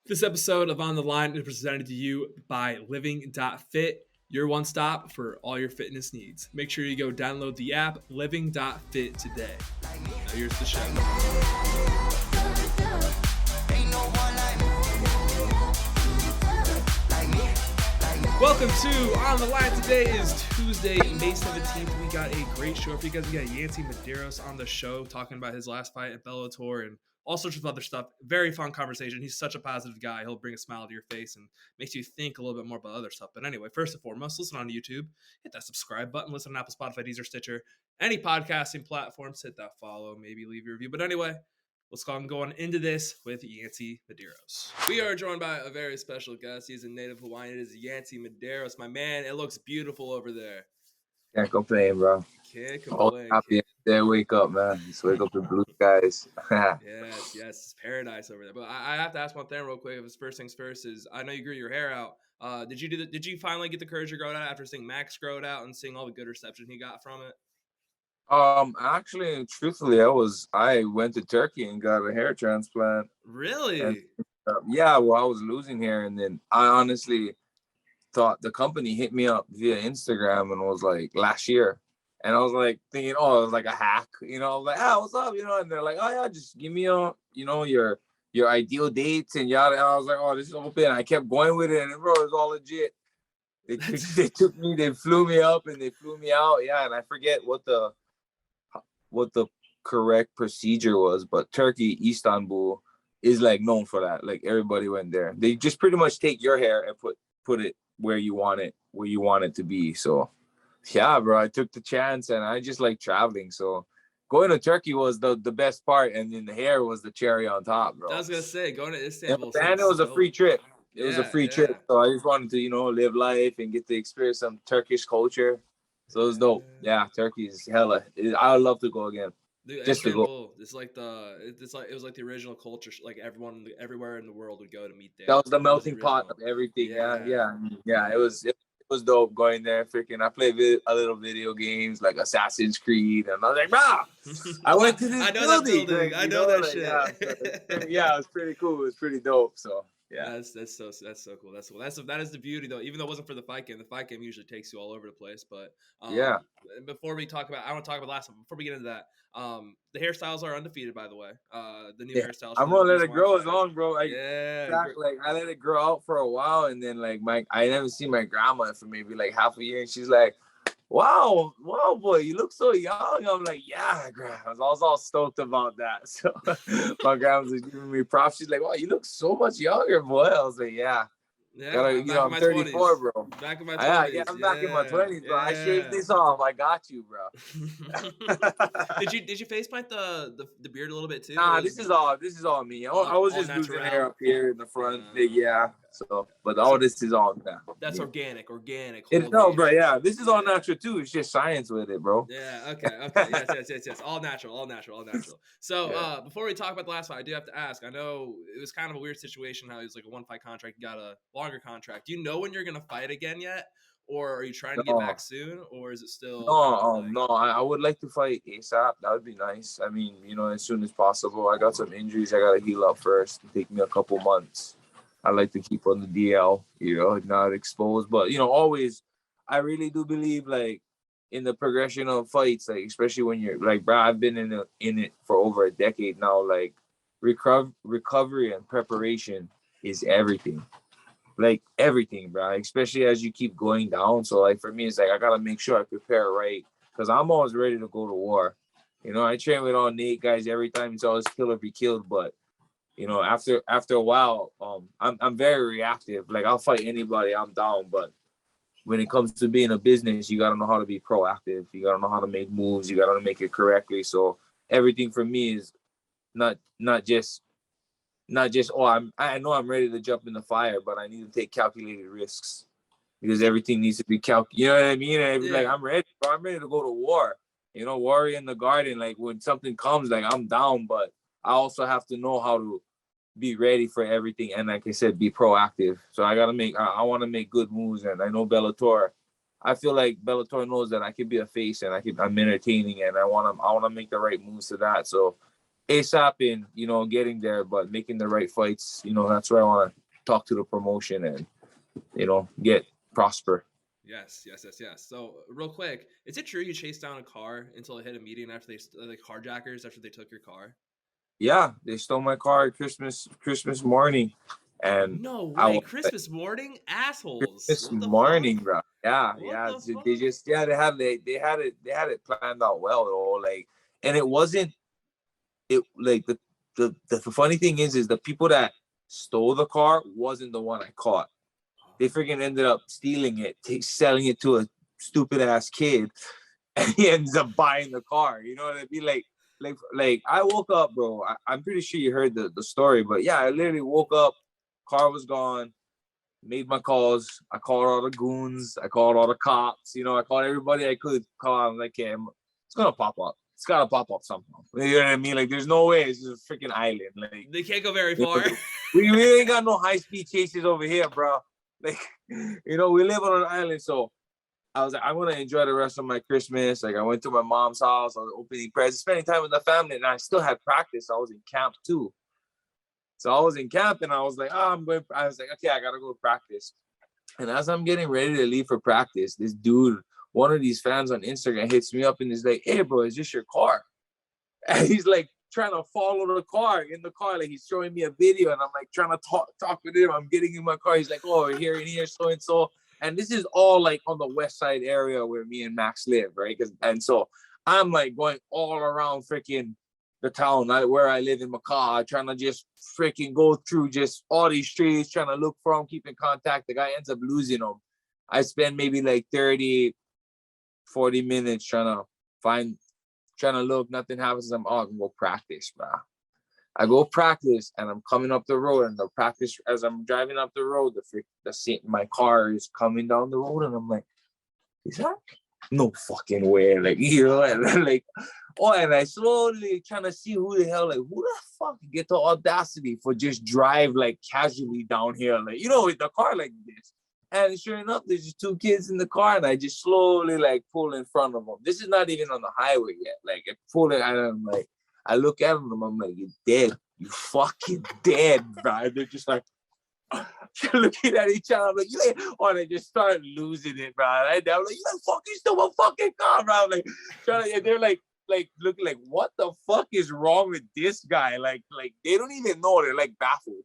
This episode of On the Line is presented to you by Living.fit, your one stop for all your fitness needs. Make sure you go download the app Living.fit today. Now here's the show. Welcome to On the Line. Today is Tuesday, May 17th. We got a great show for you guys. We got Yancy Medeiros on the show talking about his last fight at Bellator and all sorts of other stuff. Very fun conversation. He's such a positive guy. He'll bring a smile to your face and makes you think a little bit more about other stuff. But anyway, first and foremost, listen on YouTube. Hit that subscribe button. Listen on Apple, Spotify, Deezer, Stitcher, any podcasting platforms. Hit that follow. Maybe leave your review. But anyway, let's go on going into this with Yancy Medeiros. We are joined by a very special guest. He's a native Hawaiian. It is Yancy Medeiros. My man, it looks beautiful over there. Can't complain, bro. Can't complain. Happy there, wake up, man. Just wake up to blue skies. Yes, it's paradise over there. But I have to ask one thing real quick. If it's first things first, is I know you grew your hair out. Did you finally get the courage to grow it out after seeing Max grow it out and seeing all the good reception he got from it? Actually, truthfully, I went to Turkey and got a hair transplant. Really? And, yeah, well, I was losing hair, and then I honestly thought the company hit me up via Instagram and was like last year, and I was like thinking, oh, it was like a hack, I was like, what's up, and they're like, oh yeah, just give me your ideal dates and yada. And I was like, oh, this is open. I kept going with it, and bro, it was all legit. They flew me up and they flew me out. Yeah, and I forget what the correct procedure was, but Turkey, Istanbul is like known for that. Like everybody went there. They just pretty much take your hair and put it where you want it to be. So yeah, bro, I took the chance and I just like traveling. So going to Turkey was the best part, and then the hair was the cherry on top, bro. I was gonna say going to Istanbul. And it was a free trip. It was a free trip. So I just wanted to, live life and get to experience some Turkish culture. So it was dope. Yeah, Turkey is hella. I would love to go again. Dude, just Istanbul, to go. It was like the original culture. Like everywhere in the world would go to meet there. That was the melting pot of everything. Yeah. It was dope going there. Freaking, I played a little video games like Assassin's Creed, and I was like, bro, I went to this building. I know that shit. Yeah, it was pretty cool. It was pretty dope. So. Yeah, that's so cool. That is the beauty though. Even though it wasn't for the fight game usually takes you all over the place. But yeah. Before we talk about, I want to talk about last one. Before we get into that, the hairstyles are undefeated, by the way. The new hairstyles. I'm gonna let it grow as long, bro. Like I let it grow out for a while, and then I never see my grandma for maybe like half a year, and she's like, wow, boy, you look so young. I'm like, yeah, grandma. I was all stoked about that. So my grandma was giving me props. She's like, wow, you look so much younger, boy. I was like, yeah. I'm 34, 20s. Bro. Back in my 20s. Yeah, I'm back in my 20s, bro. I shaved this off. I got you, bro. Did you face paint the beard a little bit too? Nah, this is all me. I was just losing hair up here in the front. Yeah. So, but all this is all now. That's organic. No, bro. Yeah, this is all natural too. It's just science with it, bro. Yeah. Okay. Yes. All natural. So, before we talk about the last fight, I do have to ask. I know it was kind of a weird situation. How it was like a 1-fight contract. You got a longer contract. Do you know when you're gonna fight again yet, or are you trying to get back soon, or is it still? No. I would like to fight ASAP. That would be nice. I mean, as soon as possible. I got some injuries. I gotta heal up first. It'll take me a couple months. I like to keep on the DL, not exposed. But, always, I really do believe, like, in the progression of fights, like, especially when you're, like, bro, I've been in it for over a decade now. Like, recovery and preparation is everything. Like, everything, bro, especially as you keep going down. So, like, for me, it's like I got to make sure I prepare right because I'm always ready to go to war. I train with all Nate guys every time. It's always kill or be killed, but after a while, I'm very reactive. Like I'll fight anybody, I'm down. But when it comes to being a business, you gotta know how to be proactive. You gotta know how to make moves. You gotta make it correctly. So everything for me is not just I know I'm ready to jump in the fire, but I need to take calculated risks because everything needs to be calculated. You know what I mean? And like I'm ready, bro. I'm ready to go to war. Warrior in the garden. Like when something comes, like I'm down, but I also have to know how to be ready for everything. And like I said, be proactive. So I want to make good moves. And I know Bellator, I feel like Bellator knows that I can be a face and I'm entertaining and I want to make the right moves to that. So ASAP in, getting there, but making the right fights. That's where I want to talk to the promotion and, get prosper. Yes, yes, yes, yes. So, real quick, is it true you chased down a car until it hit a median after they, like, carjackers after they took your car? Yeah, they stole my car at Christmas morning, and No I way. was like, Christmas morning? Assholes. Christmas What the fuck? morning, bro. Yeah, What yeah. the They fuck? just they had it planned out well, though. Like, and it wasn't it like the funny thing is the people that stole the car wasn't the one I caught. They freaking ended up stealing it, selling it to a stupid ass kid, and he ends up buying the car. You know what I mean? Like I woke up, bro. I'm pretty sure you heard the story, but yeah, I literally woke up, car was gone, made my calls. I called all the goons, I called all the cops, I called everybody I could call. I'm like, hey, it's gonna pop up. It's gotta pop up somehow. You know what I mean? Like, there's no way. It's just a freaking island. Like, They can't go very far. we ain't got no high speed chases over here, bro. Like, we live on an island, so I was like, I'm gonna enjoy the rest of my Christmas. Like, I went to my mom's house, I was opening presents, spending time with the family, and I still had practice. I was in camp too. So I was in camp and I was like, I was like, okay, I gotta go to practice. And as I'm getting ready to leave for practice, this dude, one of these fans on Instagram, hits me up and is like, hey, bro, is this your car? And he's like trying to follow the car in the car. Like, he's showing me a video and I'm like trying to talk with him. I'm getting in my car. He's like, oh, here and here, so and so. And this is all like on the west side area where me and Max live, right? And so I'm like going all around freaking the town where I live in Macau, trying to just freaking go through just all these streets, trying to look for him, keep in contact. The guy ends up losing him. I spend maybe like 30, 40 minutes trying to look, nothing happens. I can go practice, bro. I go practice and I'm coming up the road, and the practice, as I'm driving up the road, my car is coming down the road and I'm like, is that no fucking way? Like, and like, and I slowly trying to see who the fuck get the audacity for just drive like casually down here, like, with the car like this. And sure enough, there's just two kids in the car, and I just slowly like pull in front of them. This is not even on the highway yet. Like, I pull it, and I'm like, I look at them, I'm like, you're dead. You fucking dead, bro. They're just like, looking at each other. I'm like, or they just started losing it, bro. I'm like, you fucking stole my fucking car, bro. I'm like, and they're like looking like, what the fuck is wrong with this guy? Like they don't even know. They're like baffled.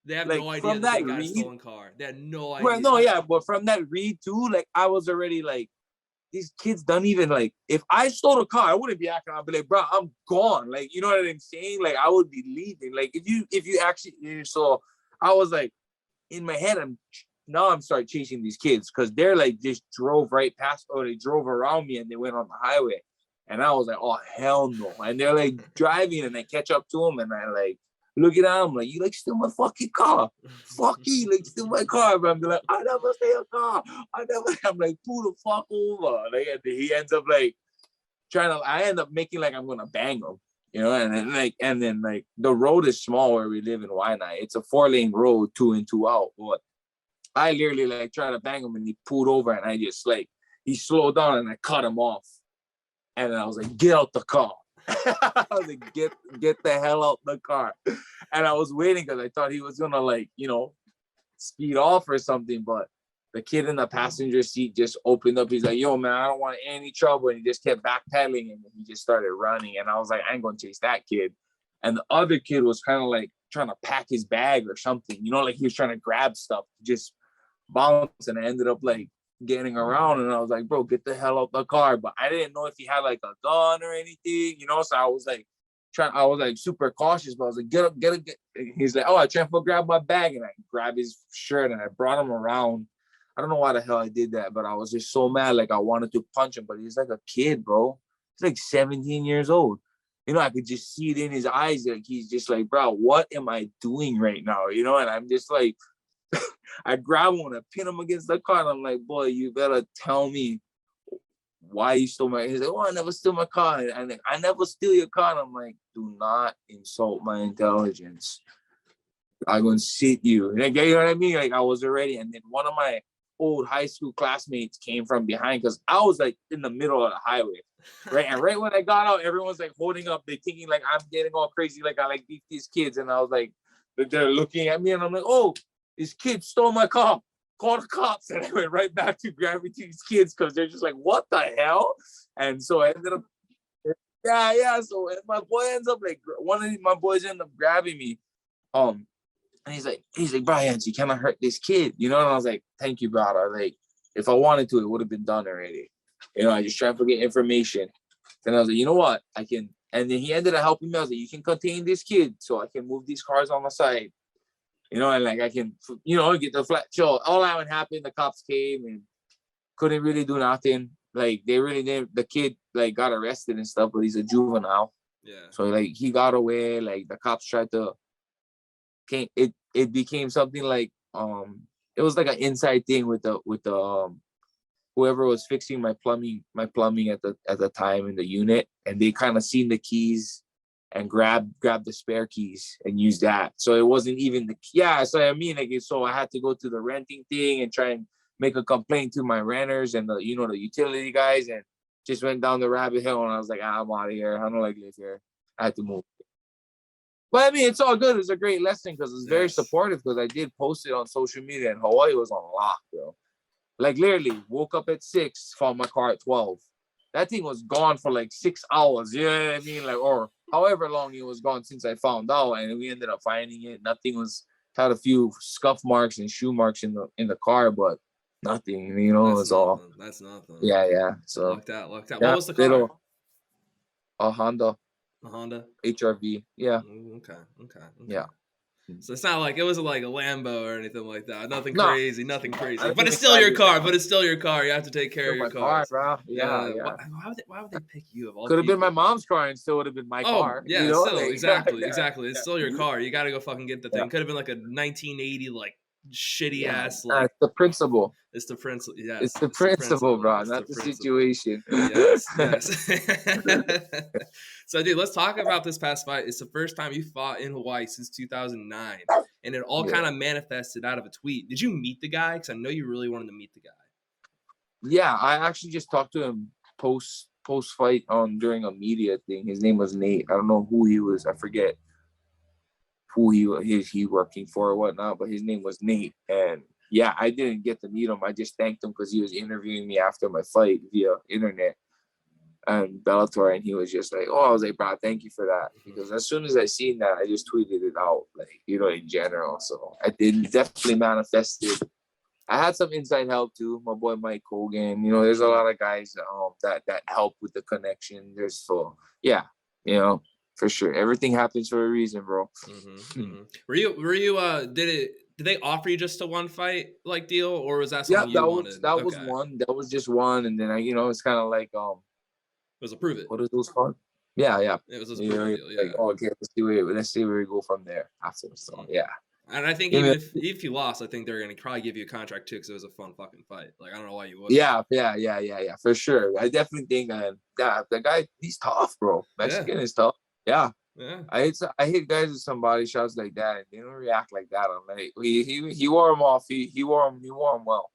They have Like, no idea from that they that got a read, stolen car. They had no idea. well, no, yeah, but from that read too, like, I was already like, these kids don't even, like, if I stole a car, I wouldn't be acting. I'd be like, bro, I'm gone. Like, you know what I'm saying? Like, I would be leaving. Like, if you actually, so I was like, in my head, I'm start chasing these kids because they're like just drove right past, or they drove around me and they went on the highway. And I was like, oh, hell no. And they're like driving, and I catch up to them, and I like looking at them like, you like steal my fucking car. Fuck you, like steal my car. But I'm like, I never steal a car. I'm like, pull the fuck over. Like, and he ends up like I end up making like I'm gonna bang him. And then the road is small where we live in Waianae. It's a 4-lane road, 2 in, 2 out. But I literally like try to bang him, and he pulled over, and I just like, he slowed down, and I cut him off. And I was like, get out the car. I was like, get the hell out the car. And I was waiting because I thought he was gonna like, speed off or something. But the kid in the passenger seat just opened up. He's like, yo, man, I don't want any trouble. And he just kept backpedaling, and he just started running. And I was like, I ain't gonna chase that kid. And the other kid was kind of like trying to pack his bag or something, like he was trying to grab stuff, just bounce. And I ended up like getting around, and I was like, bro, get the hell out the car. But I didn't know if he had like a gun or anything, so I was like super cautious. But I was like, get up. He's like, oh, I tried to grab my bag, and I grabbed his shirt and I brought him around. I don't know why the hell I did that, but I was just so mad. Like, I wanted to punch him, but he's like a kid, bro. He's like 17 years old. I could just see it in his eyes. Like, he's just like, bro, what am I doing right now? And I'm just like, I grab him and I pin him against the car, and I'm like, boy, you better tell me why you stole my. He's like, oh, I never steal my car. And I never steal your car. And I'm like, do not insult my intelligence. I'm gonna sit you. Like, you know what I mean? Like, I was already, and then one of my old high school classmates came from behind, because I was like in the middle of the highway. Right. And right when I got out, everyone's like holding up. They thinking like I'm getting all crazy, like I like beat these kids. And I was like, they're looking at me and I'm like, oh, this kid stole my car. Call the cops. And I went right back to grabbing these kids because they're just like, what the hell? And so I ended up, yeah. So my boy ends up like, one of my boys ended up grabbing me. And he's like, Brian, can I hurt this kid? You know, and I was like, thank you, brother. Like, if I wanted to, it would have been done already. You know, I just tried to get information. Then I was like, you know what? I can. And then he ended up helping me. I was like, you can contain this kid so I can move these cars on the side. You know, and like I can, you know, get the flat. So all that happened. The cops came and couldn't really do nothing. Like they really didn't. The kid like got arrested and stuff, but he's a juvenile. Yeah. So like he got away. Like the cops tried to. It became something like it was like an inside thing with the whoever was fixing my plumbing at the time in the unit, and they kind of seen the keys and grabbed the spare keys and used that. So it wasn't even so I mean, like, so I had to go to the renting thing and try and make a complaint to my renters and the utility guys, and just went down the rabbit hole. And I was like, I'm out of here. I don't like live here. I had to move. But I mean, it's all good. It's a great lesson because it's very supportive, because I did post it on social media, and Hawaii was on lock, bro. Like literally woke up at 6, found my car at 12. That thing was gone for like 6 hours. You know what I mean? Like, or however long it was gone since I found out, and we ended up finding it. Nothing was, had a few scuff marks and shoe marks in the car, but nothing. You know, it's all. That's nothing. Yeah. So locked out. Yeah, what was the car? A Honda. A Honda HRV. Yeah. Okay. Yeah. So it's not like it wasn't like a Lambo or anything like that. Nothing No. crazy. But it's still your car. You have to take care of your car. Bro. Yeah. Why would they pick you of all? Could have been my mom's car and still would have been my car. Yeah, you know? still, like, exactly. It's still your car. You got to go fucking get the thing. Could have been like a 1980 like shitty ass like. It's the principle. It's the principle. Yeah. It's the principle, bro. Not the situation. Yes. So, dude, let's talk about this past fight. It's the first time you fought in Hawaii since 2009, and it all kind of manifested out of a tweet. Did you meet the guy? Because I know you really wanted to meet the guy. Yeah, I actually just talked to him post fight during a media thing. His name was Nate. I don't know who he was. I forget who he working for or whatnot, but his name was Nate. And yeah, I didn't get to meet him. I just thanked him because he was interviewing me after my fight via internet and Bellator, and he was just like, I was like, bro, thank you for that. Because as soon as I seen that, I just tweeted it out, like, in general. So I definitely manifested. I had some inside help too. My boy Mike Hogan. There's a lot of guys that help with the connection. For sure. Everything happens for a reason, bro. Were you did they offer you just a one fight like deal, or was that something you wanted? That was one. That was just one, and then it's kind of like it was a prove it. What are those called? Yeah. It was a prove it deal. Yeah. Like, okay, let's see where we go from there after. So yeah. And I think even if you lost, I think they're gonna probably give you a contract too, because it was a fun fucking fight. Like, I don't know why you would. Yeah, for sure. I definitely think the guy, he's tough, bro. Mexican is tough. Yeah. I hit guys with some body shots like that, and they don't react like that. I'm like, he wore them off. He wore them well.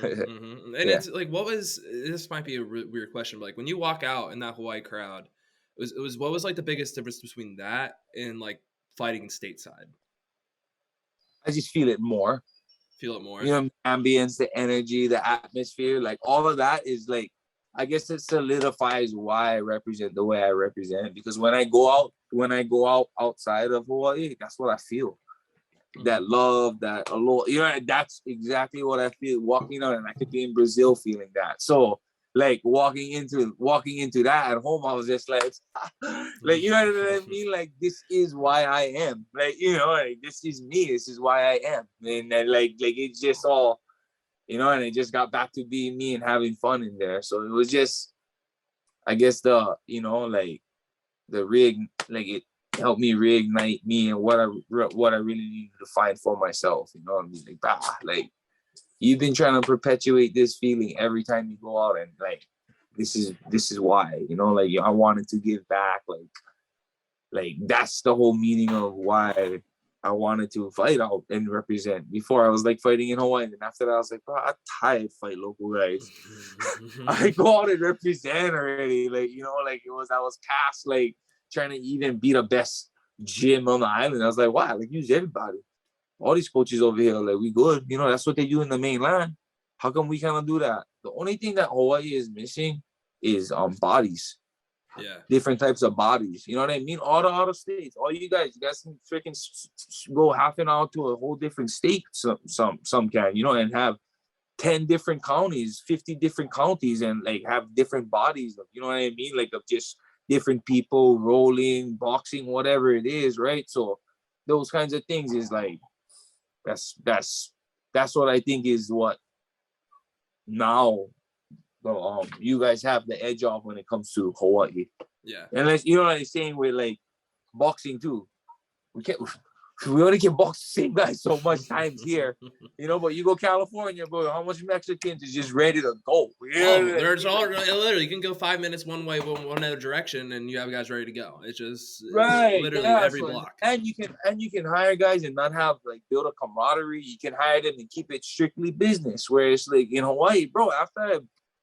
And it's like, this might be a weird question, but like when you walk out in that Hawaii crowd, what was like the biggest difference between that and like fighting stateside? I just feel it more. The ambience, the energy, the atmosphere, like all of that is like, I guess it solidifies why I represent the way I represent. Because when I go out outside of Hawaii, that's what I feel. That love, that allure, that's exactly what I feel walking out. And I could be in Brazil feeling that. So like walking into that at home, I was just like, like, you know what I mean? Like, this is why I am. Like, like, this is me. This is why I am. And then like it's just all, and it just got back to being me and having fun in there. So it was just, I guess it helped me reignite me and what I really needed to find for myself. I mean, like, you've been trying to perpetuate this feeling every time you go out, and like, this is why, like, I wanted to give back. Like that's the whole meaning of why I wanted to fight out and represent. Before I was like fighting in Hawaii, and after that I was like, bro, I'm tired of fight local guys. I go out and represent already. Like, you know, like I was past like trying to even be the best gym on the island. I was like, wow, like use everybody. All these coaches over here, like we good. You know, that's what they do in the mainland. How come we cannot do that? The only thing that Hawaii is missing is bodies. Yeah. Different types of bodies. You know what I mean? All the other states, all you guys can freaking go half an hour to a whole different state. Some can, you know, and have 10 different counties, 50 different counties, and like have different bodies of, you know what I mean? Like of just different people rolling, boxing, whatever it is, right? So those kinds of things is like that's what I think is what now you guys have the edge off when it comes to Hawaii. Yeah. And like, you know what I'm saying with like boxing too. We only can box the same guy so much times here, you know. But you go California, bro. How much Mexicans is just ready to go? There's all literally you can go 5 minutes one way, one other direction, and you have guys ready to go. It's just literally every block. And you can hire guys and not have like build a camaraderie. You can hire them and keep it strictly business. Whereas like in Hawaii, bro,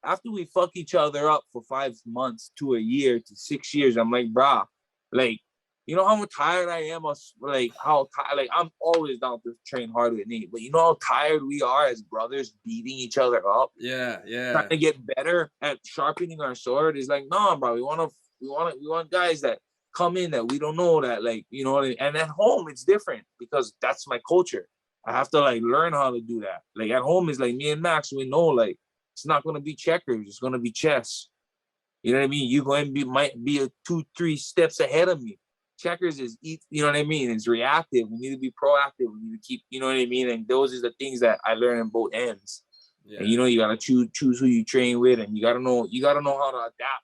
after we fuck each other up for 5 months to a year to 6 years, I'm like, brah, like, you know how tired I am of like how like I'm always down to train hard with Nate, but you know how tired we are as brothers beating each other up. Yeah. Trying to get better at sharpening our sword is like, no, bro. We want guys that come in that we don't know that, like, you know, and at home it's different because that's my culture. I have to like learn how to do that. Like at home is like me and Max, we know like it's not gonna be checkers, it's gonna be chess. You know what I mean? You going to might be 2-3 steps ahead of me. Checkers is, you know what I mean? It's reactive. We need to be proactive. We need to keep, you know what I mean? And those are the things that I learned in both ends. Yeah. And you know, you gotta choose who you train with, and you gotta know how to adapt.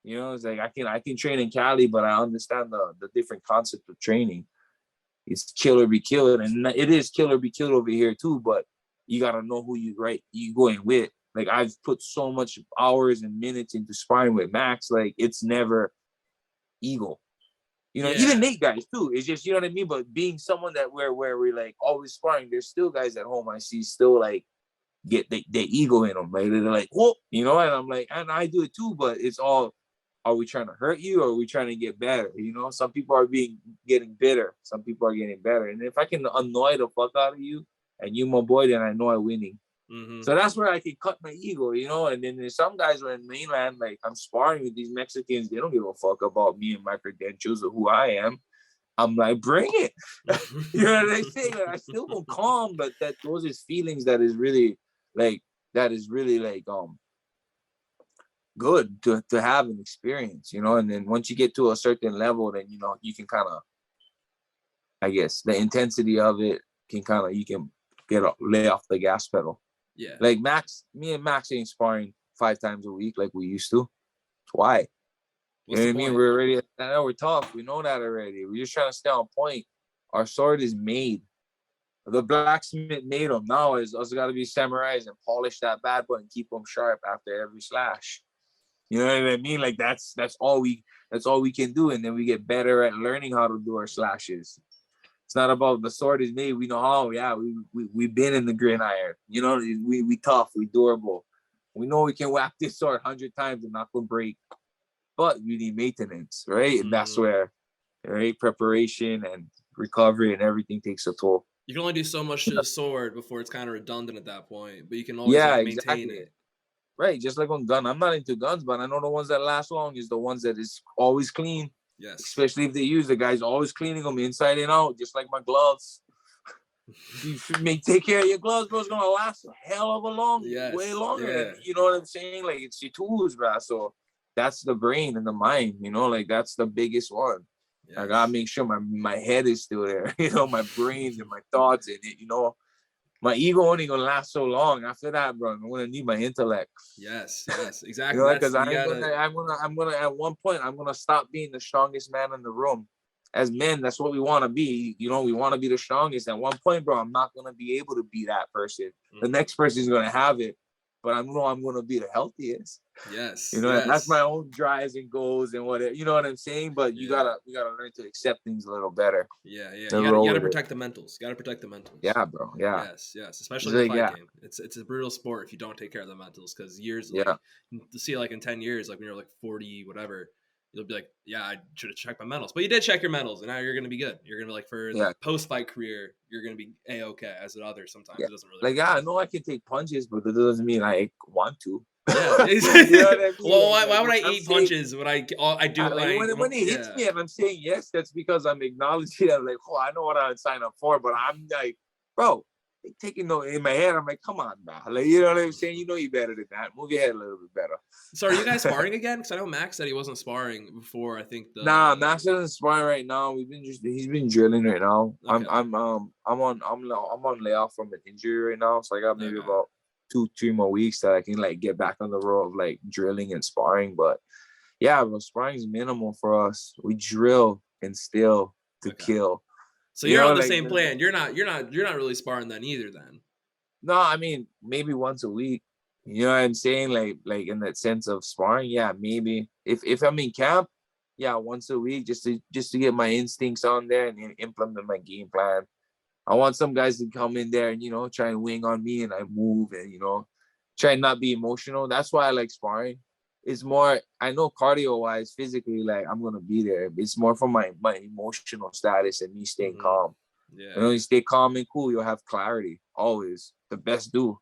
You know, it's like I can train in Cali, but I understand the different concept of training. It's kill or be killed, and it is kill or be killed over here too. But you gotta know who you going with. Like I've put so much hours and minutes into sparring with Max. Like it's never ego. You know, even Nate guys too. It's just, you know what I mean? But being someone that where we're like always sparring, there's still guys at home I see still like get the ego in them. Right? They're like, whoa, you know, and I'm like, and I do it too, but it's all, are we trying to hurt you or are we trying to get better? You know, some people are getting bitter. Some people are getting better. And if I can annoy the fuck out of you and you my boy, then I know I'm winning. Mm-hmm. So that's where I can cut my ego, you know. And then there's some guys who are in mainland, like I'm sparring with these Mexicans, they don't give a fuck about me and my credentials or who I am. I'm like, bring it. You know what I say? Like, I still go calm, but that those is feelings that is really like good to have an experience, you know. And then once you get to a certain level, then you know you can kind of, I guess, the intensity of it can kind of, you can lay off the gas pedal. Yeah. Like me and Max ain't sparring 5 times a week like we used to. Why? You know what I mean? We're already, I know we're tough. We know that already. We're just trying to stay on point. Our sword is made. The blacksmith made them. Now is us got to be samurais and polish that bad boy and keep them sharp after every slash. You know what I mean? Like that's all we can do. And then we get better at learning how to do our slashes. It's not about the sword is made. We know how, we've been in the gridiron. You know, we tough, we durable. We know we can whack this sword 100 times and not gonna break. But we need maintenance, right? Mm-hmm. And that's where, right, preparation and recovery and everything takes a toll. You can only do so much to the sword before it's kind of redundant at that point. But you can always maintain it. Right, just like on gun. I'm not into guns, but I know the ones that last long is the ones that is always clean. Yes. Especially if they use the guys always cleaning them inside and out, just like my gloves. You take care of your gloves, bro. It's gonna last a hell of a way longer. Than, you know what I'm saying? Like it's your tools, bro. So that's the brain and the mind. You know, like that's the biggest one. Yes. I gotta make sure my head is still there. You know, my brains and my thoughts in it. You know, my ego only gonna last so long. After that, bro, I'm gonna need my intellect. Yes, exactly. You know, because I'm gonna at one point I'm gonna stop being the strongest man in the room. As men, that's what we want to be. You know, we want to be the strongest. At one point, bro, I'm not gonna be able to be that person. Mm-hmm. The next person is gonna have it, but I know I'm gonna be the healthiest. Yes, You know, that's my yes. own drives and goals and whatever. You know what I'm saying? But Yeah. you gotta learn to accept things a little better Yeah, yeah. and You roll gotta with it. protect the mentals. You gotta protect the mentals. Yeah, bro. Yeah. Yes, yes. Especially It's in the like, fight yeah, game. It's a brutal sport if you don't take care of the mentals. Because years yeah, like to see like in 10 years, like when you're like 40, whatever, you'll be like, yeah, I should have checked my mentals. But you did check your mentals, and now you're gonna be good. You're gonna be like for yeah, the post fight career, you're gonna be a okay. As with others, sometimes yeah. it doesn't really Like, work yeah, out. I know I can take punches, but that doesn't mean I want to. Yeah. You know what I mean? Well, Like why would when I I'm eat saying, punches when I do like like when it hits yeah. me and I'm saying yes, that's because I'm acknowledging. I'm like, oh, I know what I would sign up for, but I'm like, bro, taking no in my head. I'm like, come on, bro. Like, you know what I'm saying? You know you better than that. Move your head a little bit better. So are you guys sparring again? Because I know Max said he wasn't sparring before. I think Nah, the Max isn't sparring right now. He's been drilling right now. okay, I'm on layoff from an injury right now, so I got maybe okay, about 2-3 more weeks that I can like get back on the road of like drilling and sparring. But yeah, bro, sparring is minimal for us. We drill and still to okay. kill. So You you're know, on the like same plan. You're not really sparring then either. Then no, I mean maybe once a week. You know what I'm saying? Like in that sense of sparring, yeah, maybe if I'm in camp, yeah, once a week just to get my instincts on there and implement my game plan. I want some guys to come in there and try and wing on me and I move and try and not be emotional. That's why I like sparring. It's more I know cardio wise, physically, like I'm gonna be there. It's more for my emotional status and me staying hmm calm. yeah, You stay calm and cool, you'll have clarity. Always the best do.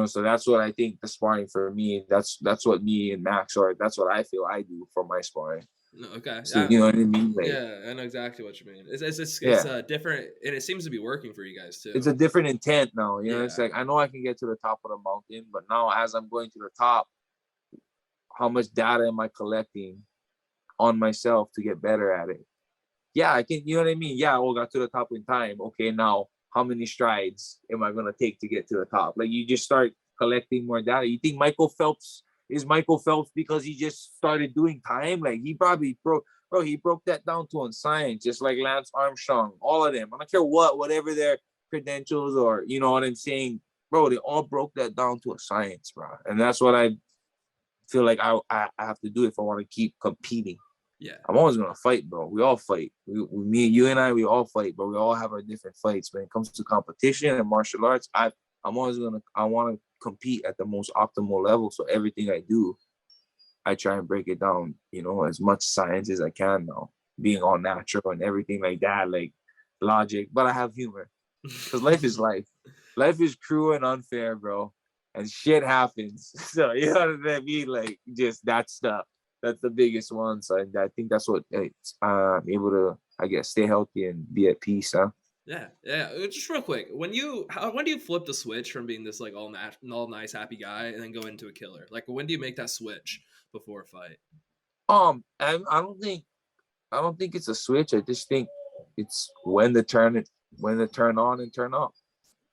So that's what I think the sparring for me. That's what me and Max or that's what I feel I do for my sparring. no, okay, So yeah, you know what I mean? Like yeah. I know exactly what you mean. It's yeah, different, and it seems to be working for you guys it's too. a different intent now. It's Yeah, like I know I can get to the top of the mountain, but now as I'm going to the top, how much data am I collecting on myself to get better at it? Yeah, I can. You know what I mean? Yeah, I got to the top in time. Okay, now how many strides am I gonna take to get to the top? Like you just start collecting more data. You think Michael Phelps is Michael Phelps because he just started doing time? Like he probably broke, bro. He broke that down to on science, just like Lance Armstrong. All of them. I don't care whatever their credentials or you know what I'm saying, bro. They all broke that down to a science, bro. And that's what I feel like I have to do if I want to keep competing. yeah, I'm always gonna fight, bro. We all fight. Me, you and I, we all fight, but we all have our different fights. When it comes to competition and martial arts, I want to compete at the most optimal level. So everything I do, I try and break it down, as much science as I can now, being all natural and everything like that, like logic. But I have humor because life is life. Life is cruel and unfair, bro, and shit happens. So you know what I mean? Like just that stuff. That's the biggest one. So I think that's what I'm able to, I guess, stay healthy and be at peace. Huh? yeah, yeah. Just real quick, when do you flip the switch from being this like all nice happy guy and then go into a killer? Like when do you make that switch before a fight? I don't think it's a switch. I just think it's when to turn on and turn off.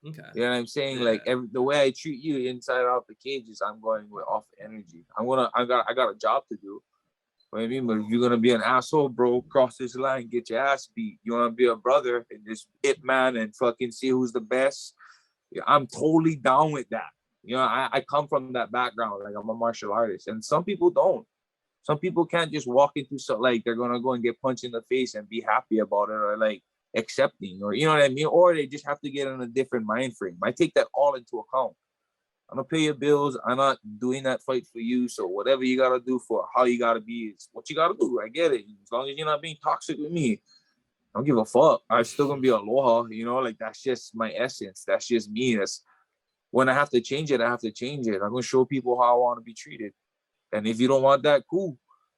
Okay, You know what I'm saying? Like yeah, the way I treat you inside out the cages, I'm going with off energy. I got a job to do. What I mean, but if you're gonna be an asshole, bro, cross this line, get your ass beat. You wanna be a brother and just hit man and fucking see who's the best. Yeah, I'm totally down with that. I come from that background. Like I'm a martial artist, and some people don't. Some people can't just walk into like they're gonna go and get punched in the face and be happy about it or like accepting or you know what I mean, or they just have to get in a different mind frame. I take that all into account. I'm gonna pay your bills. I'm not doing that fight for you. So whatever you gotta do for how you gotta be is what you gotta do. I get it. As long as you're not being toxic with me, I don't give a fuck. I'm still gonna be aloha. Like that's just my essence. That's just me. That's when I have to change it. I have to change it. I'm gonna show people how I want to be treated. And if you don't want that, cool.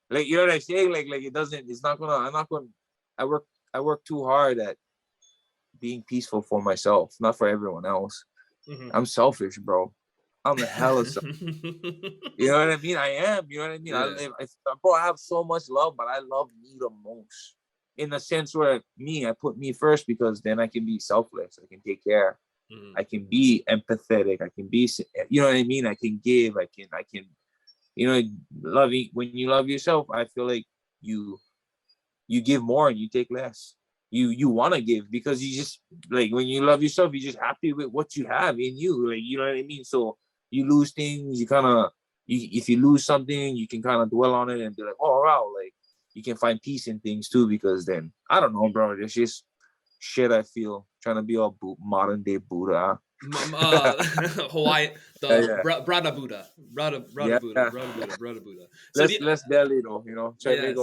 Like you know what I'm saying? Like it doesn't. It's not gonna. I'm not gonna. I work. I work too hard at being peaceful for myself, not for everyone else. hmm I'm selfish, bro. I'm a hella You know what I mean? I am. You know what I mean? I yeah, live, bro. I have so much love, but I love me the most. In the sense where I put me first because then I can be selfless. I can take care. hmm I can be empathetic. I can be, you know what I mean? I can give. I can, you know, loving. When you love yourself, I feel like you, you give more and you take less. You want to give because you just like when you love yourself, you're just happy with what you have in you. Like you know what I mean. So you lose things, if you lose something, you can kind of dwell on it and be like, oh wow, like you can find peace in things too, because then I don't know, bro. There's just shit I feel trying to be all modern day Buddha. Hawaii, Yeah, Brada Buddha, Brada yeah, Buddha, yeah. Brada Buddha. So Less belly though, try to make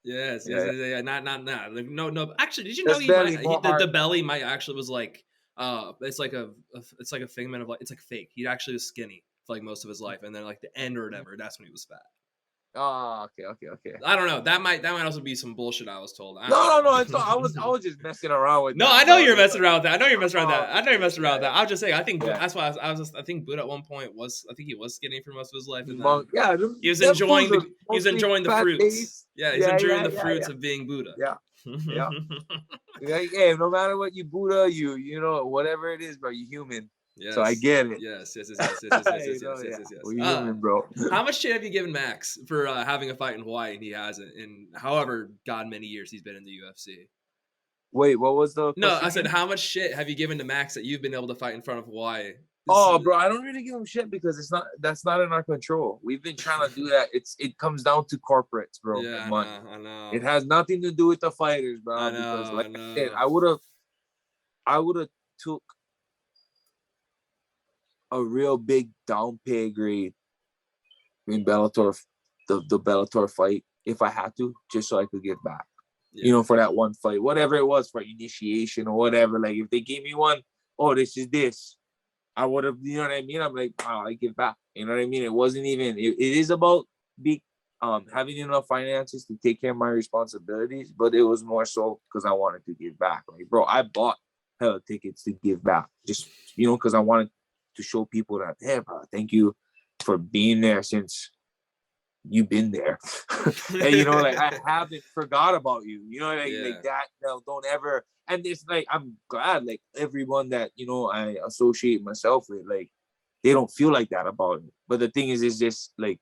yes, them, yeah. yeah. Not. Like, no. Actually, did you know Less he might belly, more the heart. belly might actually was like it's like it's like a figment of like it's like fake. He actually was skinny for like most of his life, and then like the end or whatever, that's when he was fat. Oh, okay. I don't know. That might also be some bullshit I was told. No. I was just messing around with No, that, I know bro. you're messing around with that. I know you're messing around with Oh, that. I know you're messing around with that. yeah, I was just saying. I think yeah. that's why I think Buddha at one point I think he was skinny for most of his life, and then Yeah, he was enjoying the fat fruits. days. Yeah, he's enjoying the fruits of being Buddha. Yeah. Hey, no matter what you Buddha, you know whatever it is, bro, you human. Yes. So I get it. Yes. We're human, bro. How much shit have you given Max for having a fight in Hawaii and he hasn't in however god many years he's been in the UFC? Wait, what was the question? No, I said how much shit have you given to Max that you've been able to fight in front of Hawaii? Bro, I don't really give him shit because that's not in our control. We've been trying to do that. It comes down to corporates, bro. Yeah, and money. I know. It has nothing to do with the fighters, bro. I know, because like I know. I said, I would have took a real big down pay grade in Bellator, the Bellator fight, if I had to, just so I could give back. Yeah. For that one fight, whatever it was, for initiation or whatever. Like if they gave me one, this is this, I would have, you know what I mean? I'm like, I give back. You know what I mean? It wasn't even, it is about having enough finances to take care of my responsibilities, but it was more so because I wanted to give back. Like, bro, I bought hella tickets to give back, just, because I wanted to show people that, hey, bro, thank you for being there since you've been there. And, like, I haven't forgot about you, like that. No, don't ever. And it's like, I'm glad, like, everyone that, I associate myself with, like, they don't feel like that about it. But the thing is just like,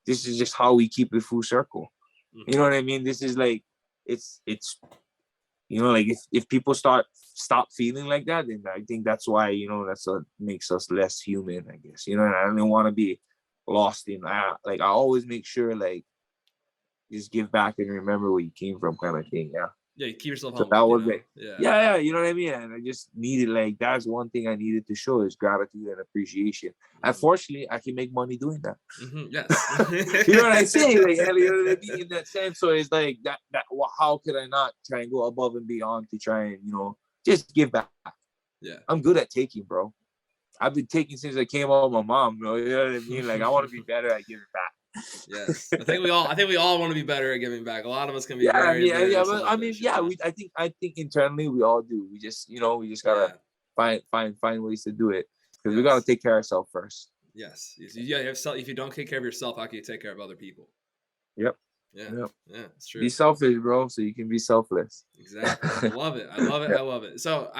this is just how we keep it full circle. Mm-hmm. You know what I mean? This is like, it's like if people stop feeling like that, then I think that's why, that's what makes us less human, I guess. And I don't want to be lost in like, I always make sure, like, just give back and remember where you came from, kind of thing. Yeah, you keep yourself humble. So that was it. Yeah, you know what I mean? And I just needed, like, that's one thing I needed to show is gratitude and appreciation. Mm-hmm. Unfortunately, I can make money doing that. Mm-hmm. Yes. You know what I'm saying? Like, you know what I mean? In that sense. So it's like that how could I not try and go above and beyond to try and, just give back? Yeah. I'm good at taking, bro. I've been taking since I came out with my mom, bro. You know what I mean? Like, I want to be better at giving back. Yes, I think we all want to be better at giving back. A lot of us can be. I think internally we all do. We just, we just gotta find ways to do it, because we gotta take care of ourselves first. Yes, if you don't take care of yourself, how can you take care of other people? Yep. Yeah, it's true. Be selfish, bro, so you can be selfless. Exactly. I love it. So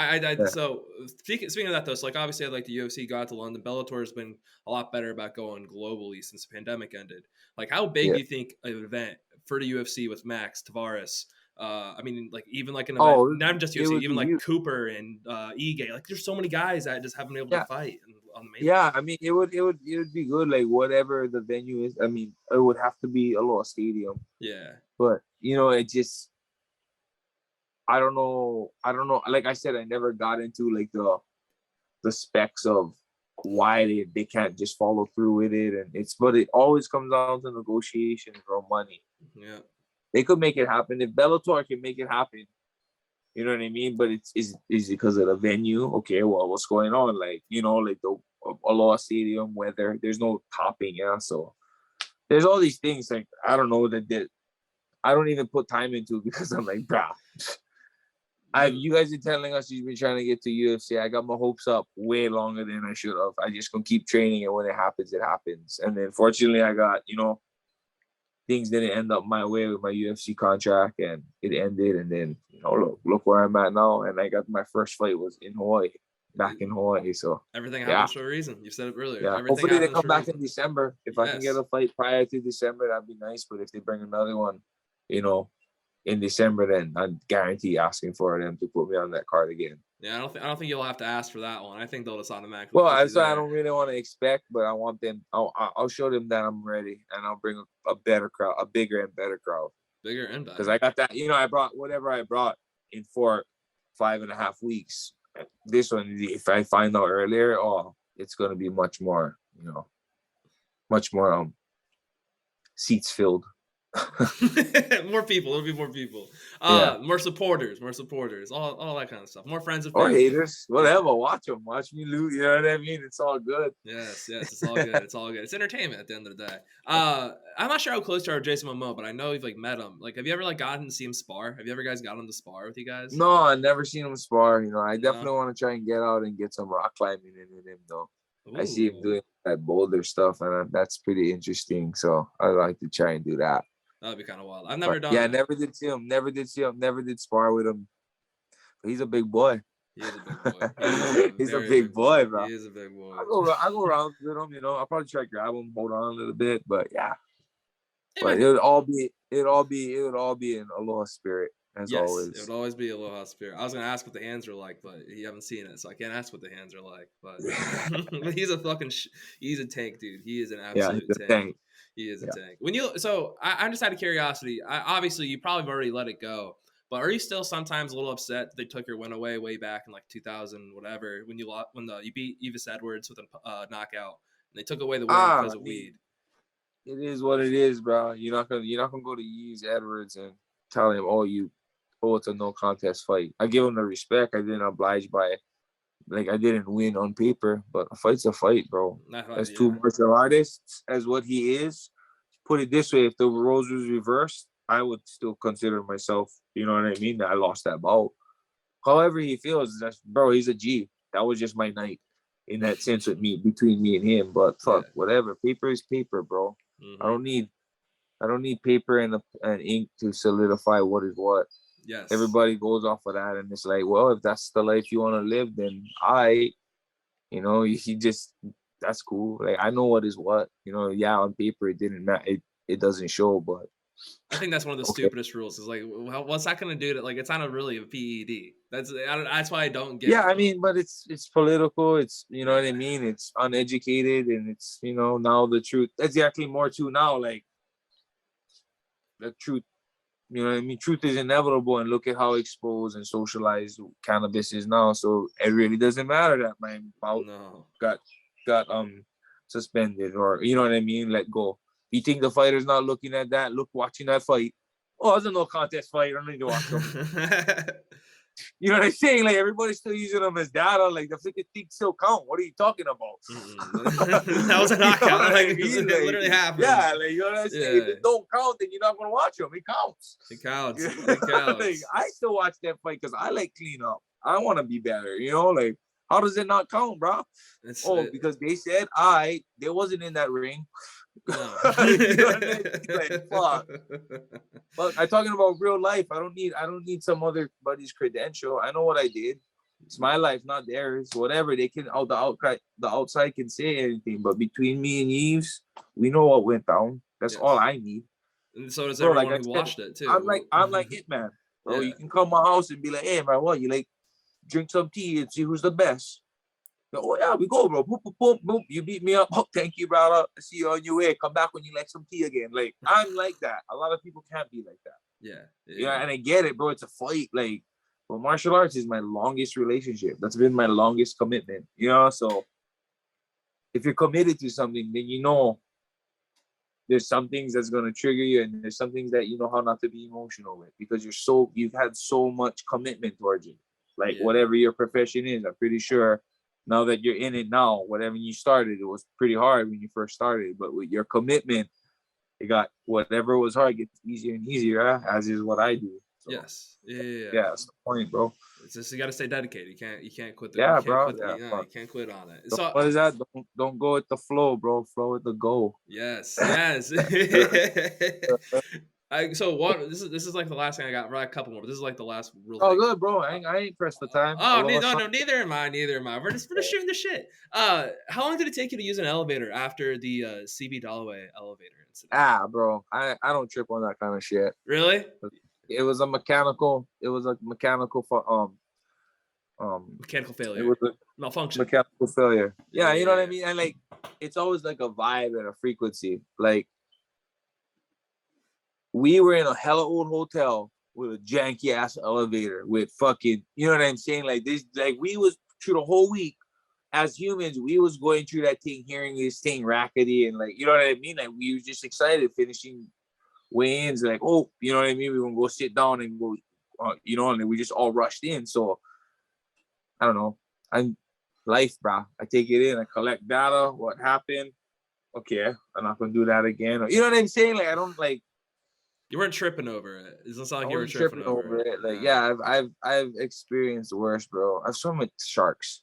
so speaking of that though, so like obviously like the UFC got to London, Bellator has been a lot better about going globally since the pandemic ended. Like, how big do you think an event for the UFC with Max Tavares? I mean, like, even like an event, not just UFC, even like Cooper and Ige. Like, there's so many guys that just haven't been able to fight on the main. Yeah, I mean, it would be good. Like, whatever the venue is, I mean, it would have to be a little stadium. Yeah, but it just, I don't know. Like I said, I never got into like the specs of why they can't just follow through with it, but it always comes down to negotiations or money. Yeah, they could make it happen if Bellator can make it happen. You know what I mean? But is because of the venue. Okay, well, what's going on? Like, like the Aloha Stadium, weather, there's no topping, so there's all these things, like, I don't know, that I don't even put time into, because I'm like, bruh, you guys are telling us you've been trying to get to UFC. I got my hopes up way longer than I should have. I just gonna keep training, and when it happens, it happens. And then fortunately, I got, things didn't end up my way with my UFC contract, and it ended. And then, look where I'm at now. And I got my first fight was in Hawaii, back in Hawaii. So everything happens for a reason. You said it earlier. Yeah. Hopefully they come back in December. If I can get a fight prior to December, that'd be nice. But if they bring another one, in December, then I guarantee asking for them to put me on that card again. Yeah, I don't think you'll have to ask for that one. I think they'll just automatically. Well, put that's you what I there. don't really want to expect, but I want them. I'll show them that I'm ready, and I'll bring a better crowd, a bigger and better crowd. Bigger and better. Because I got that. I brought whatever I brought in 5.5 weeks. This one, if I find out earlier, it's gonna be much more. Much more seats filled. More people. It'll be more people. Yeah. More supporters. All that kind of stuff. More friends and or family. haters, whatever. Watch them. Watch me lose. You know what I mean? It's all good. Yes, it's all good. It's all good. It's entertainment at the end of the day. I'm not sure how close you are with Jason Momoa, but I know you've met him. Have you ever gotten to see him spar? Have you ever guys gotten to spar with you guys? No, I never seen him spar. I definitely want to try and get out and get some rock climbing in with him though. Ooh. I see him doing that boulder stuff, and that's pretty interesting. So I like to try and do that. That'd be kind of wild. I've never done. Yeah, never did see him. Never did spar with him. But he's a big boy. He is a big boy. He's a big boy, bro. He is a big boy. I go around with him. I'll probably try to grab him, hold on a little bit, but yeah. But it would all be in aloha spirit as always. It would always be aloha spirit. I was gonna ask what the hands are like, but you haven't seen it, so I can't ask what the hands are like. But he's a fucking he's a tank, dude. He is an absolute tank. He is a tank. I'm just out of curiosity. Obviously, you probably have already let it go, but are you still sometimes a little upset that they took your win away way back in 2000 whatever when you beat Evis Edwards with a knockout and they took away the win because of weed? It is what it is, bro. You're not gonna go to Evis Edwards and tell him, it's a no contest fight. I give him the respect. I didn't oblige by it. I didn't win on paper, but a fight's a fight, bro. As two martial artists, as what he is, put it this way, if the roles was reversed, I would still consider myself, you know what I mean, that I lost that bout. However he feels, he's a G. That was just my night in that sense between me and him. But whatever. Paper is paper, bro. Mm-hmm. I don't need paper and ink to solidify what is what. Yes. Everybody goes off of that, and it's if that's the life you want to live, then that's cool. I know what is what. On paper it didn't matter. It doesn't show, but I think that's one of the stupidest rules. Is what's that going to do to it's not really a PED. That's why I don't get. Yeah, it. But it's political. It's what I mean. It's uneducated, and it's now the truth. That's actually more too now. The truth. You know what I mean? Truth is inevitable, and look at how exposed and socialized cannabis is now. So it really doesn't matter that my bout got suspended, or you know what I mean, let go. You think the fighter's not looking at that? Watching that fight. It's a no contest fight. I don't need to watch them. You know what I'm saying? Everybody's still using them as data. The freaking thing still count. What are you talking about? That was a knockout. It literally happened. Yeah, you know what I'm saying? If it don't count, then you're not gonna watch them. It counts. It counts. I still watch that fight because I like clean up. I want to be better. How does it not count, bro? Because they said they wasn't in that ring. No. You know what I mean? Fuck. But I'm talking about real life. I don't need some other buddy's credential. I know what I did. It's my life, not theirs. Whatever they can the outside can say anything, but between me and Yves, we know what went down. That's all I need. And so does everyone who watched it too. I'm like it, man. Bro, you can come to my house and be like, hey man, what you drink some tea and see who's the best. We go, bro. Boop, boop, boop, boop. You beat me up. Thank you, brother. I see you on your way. Come back when you like some tea again. I'm like that. A lot of people can't be like that. Yeah. And I get it, bro. It's a fight. But martial arts is my longest relationship. That's been my longest commitment. So if you're committed to something, then there's some things that's gonna trigger you, and there's some things that you know how not to be emotional with because you've had so much commitment towards it. Whatever your profession is, I'm pretty sure. Now that you're in it now, whatever you started, it was pretty hard when you first started. But with your commitment, it got whatever was hard gets easier and easier, as is what I do. So, yes. Yeah, that's the point, bro. It's just you got to stay dedicated. You can't quit. You can't quit on it. So what is that? Don't go with the flow, bro. Flow with the goal. Yes. So what? This is the last thing I got. Right, a couple more, but this is the last real. Oh, thing. Good, bro. I ain't pressed for time. Oh, no, neither am I. We're just shooting the shit. How long did it take you to use an elevator after the CB Dalloway elevator incident? Bro, I don't trip on that kind of shit. Really? It was a mechanical. It was a mechanical Mechanical failure. It was a malfunction. Mechanical failure. Yeah, you know what I mean. And like, it's always like a vibe and a frequency. Like, we were in a hella old hotel with a janky ass elevator with fucking, you know what I'm saying? Like this, like we was through the whole week as humans, we was going through that thing, hearing this thing rackety and like, you know what I mean? Like we was just excited finishing weigh-ins, like, oh, you know what I mean? We gonna go sit down and go, you know, and we just all rushed in. So I don't know. I'm life, bro. I take it in, I collect data, what happened. Okay, I'm not gonna do that again. Or, you know what I'm saying? Like I don't like. You weren't tripping over it. It's not like I you were wasn't tripping over it. Like, yeah, I've experienced worse, bro. I've swum with sharks.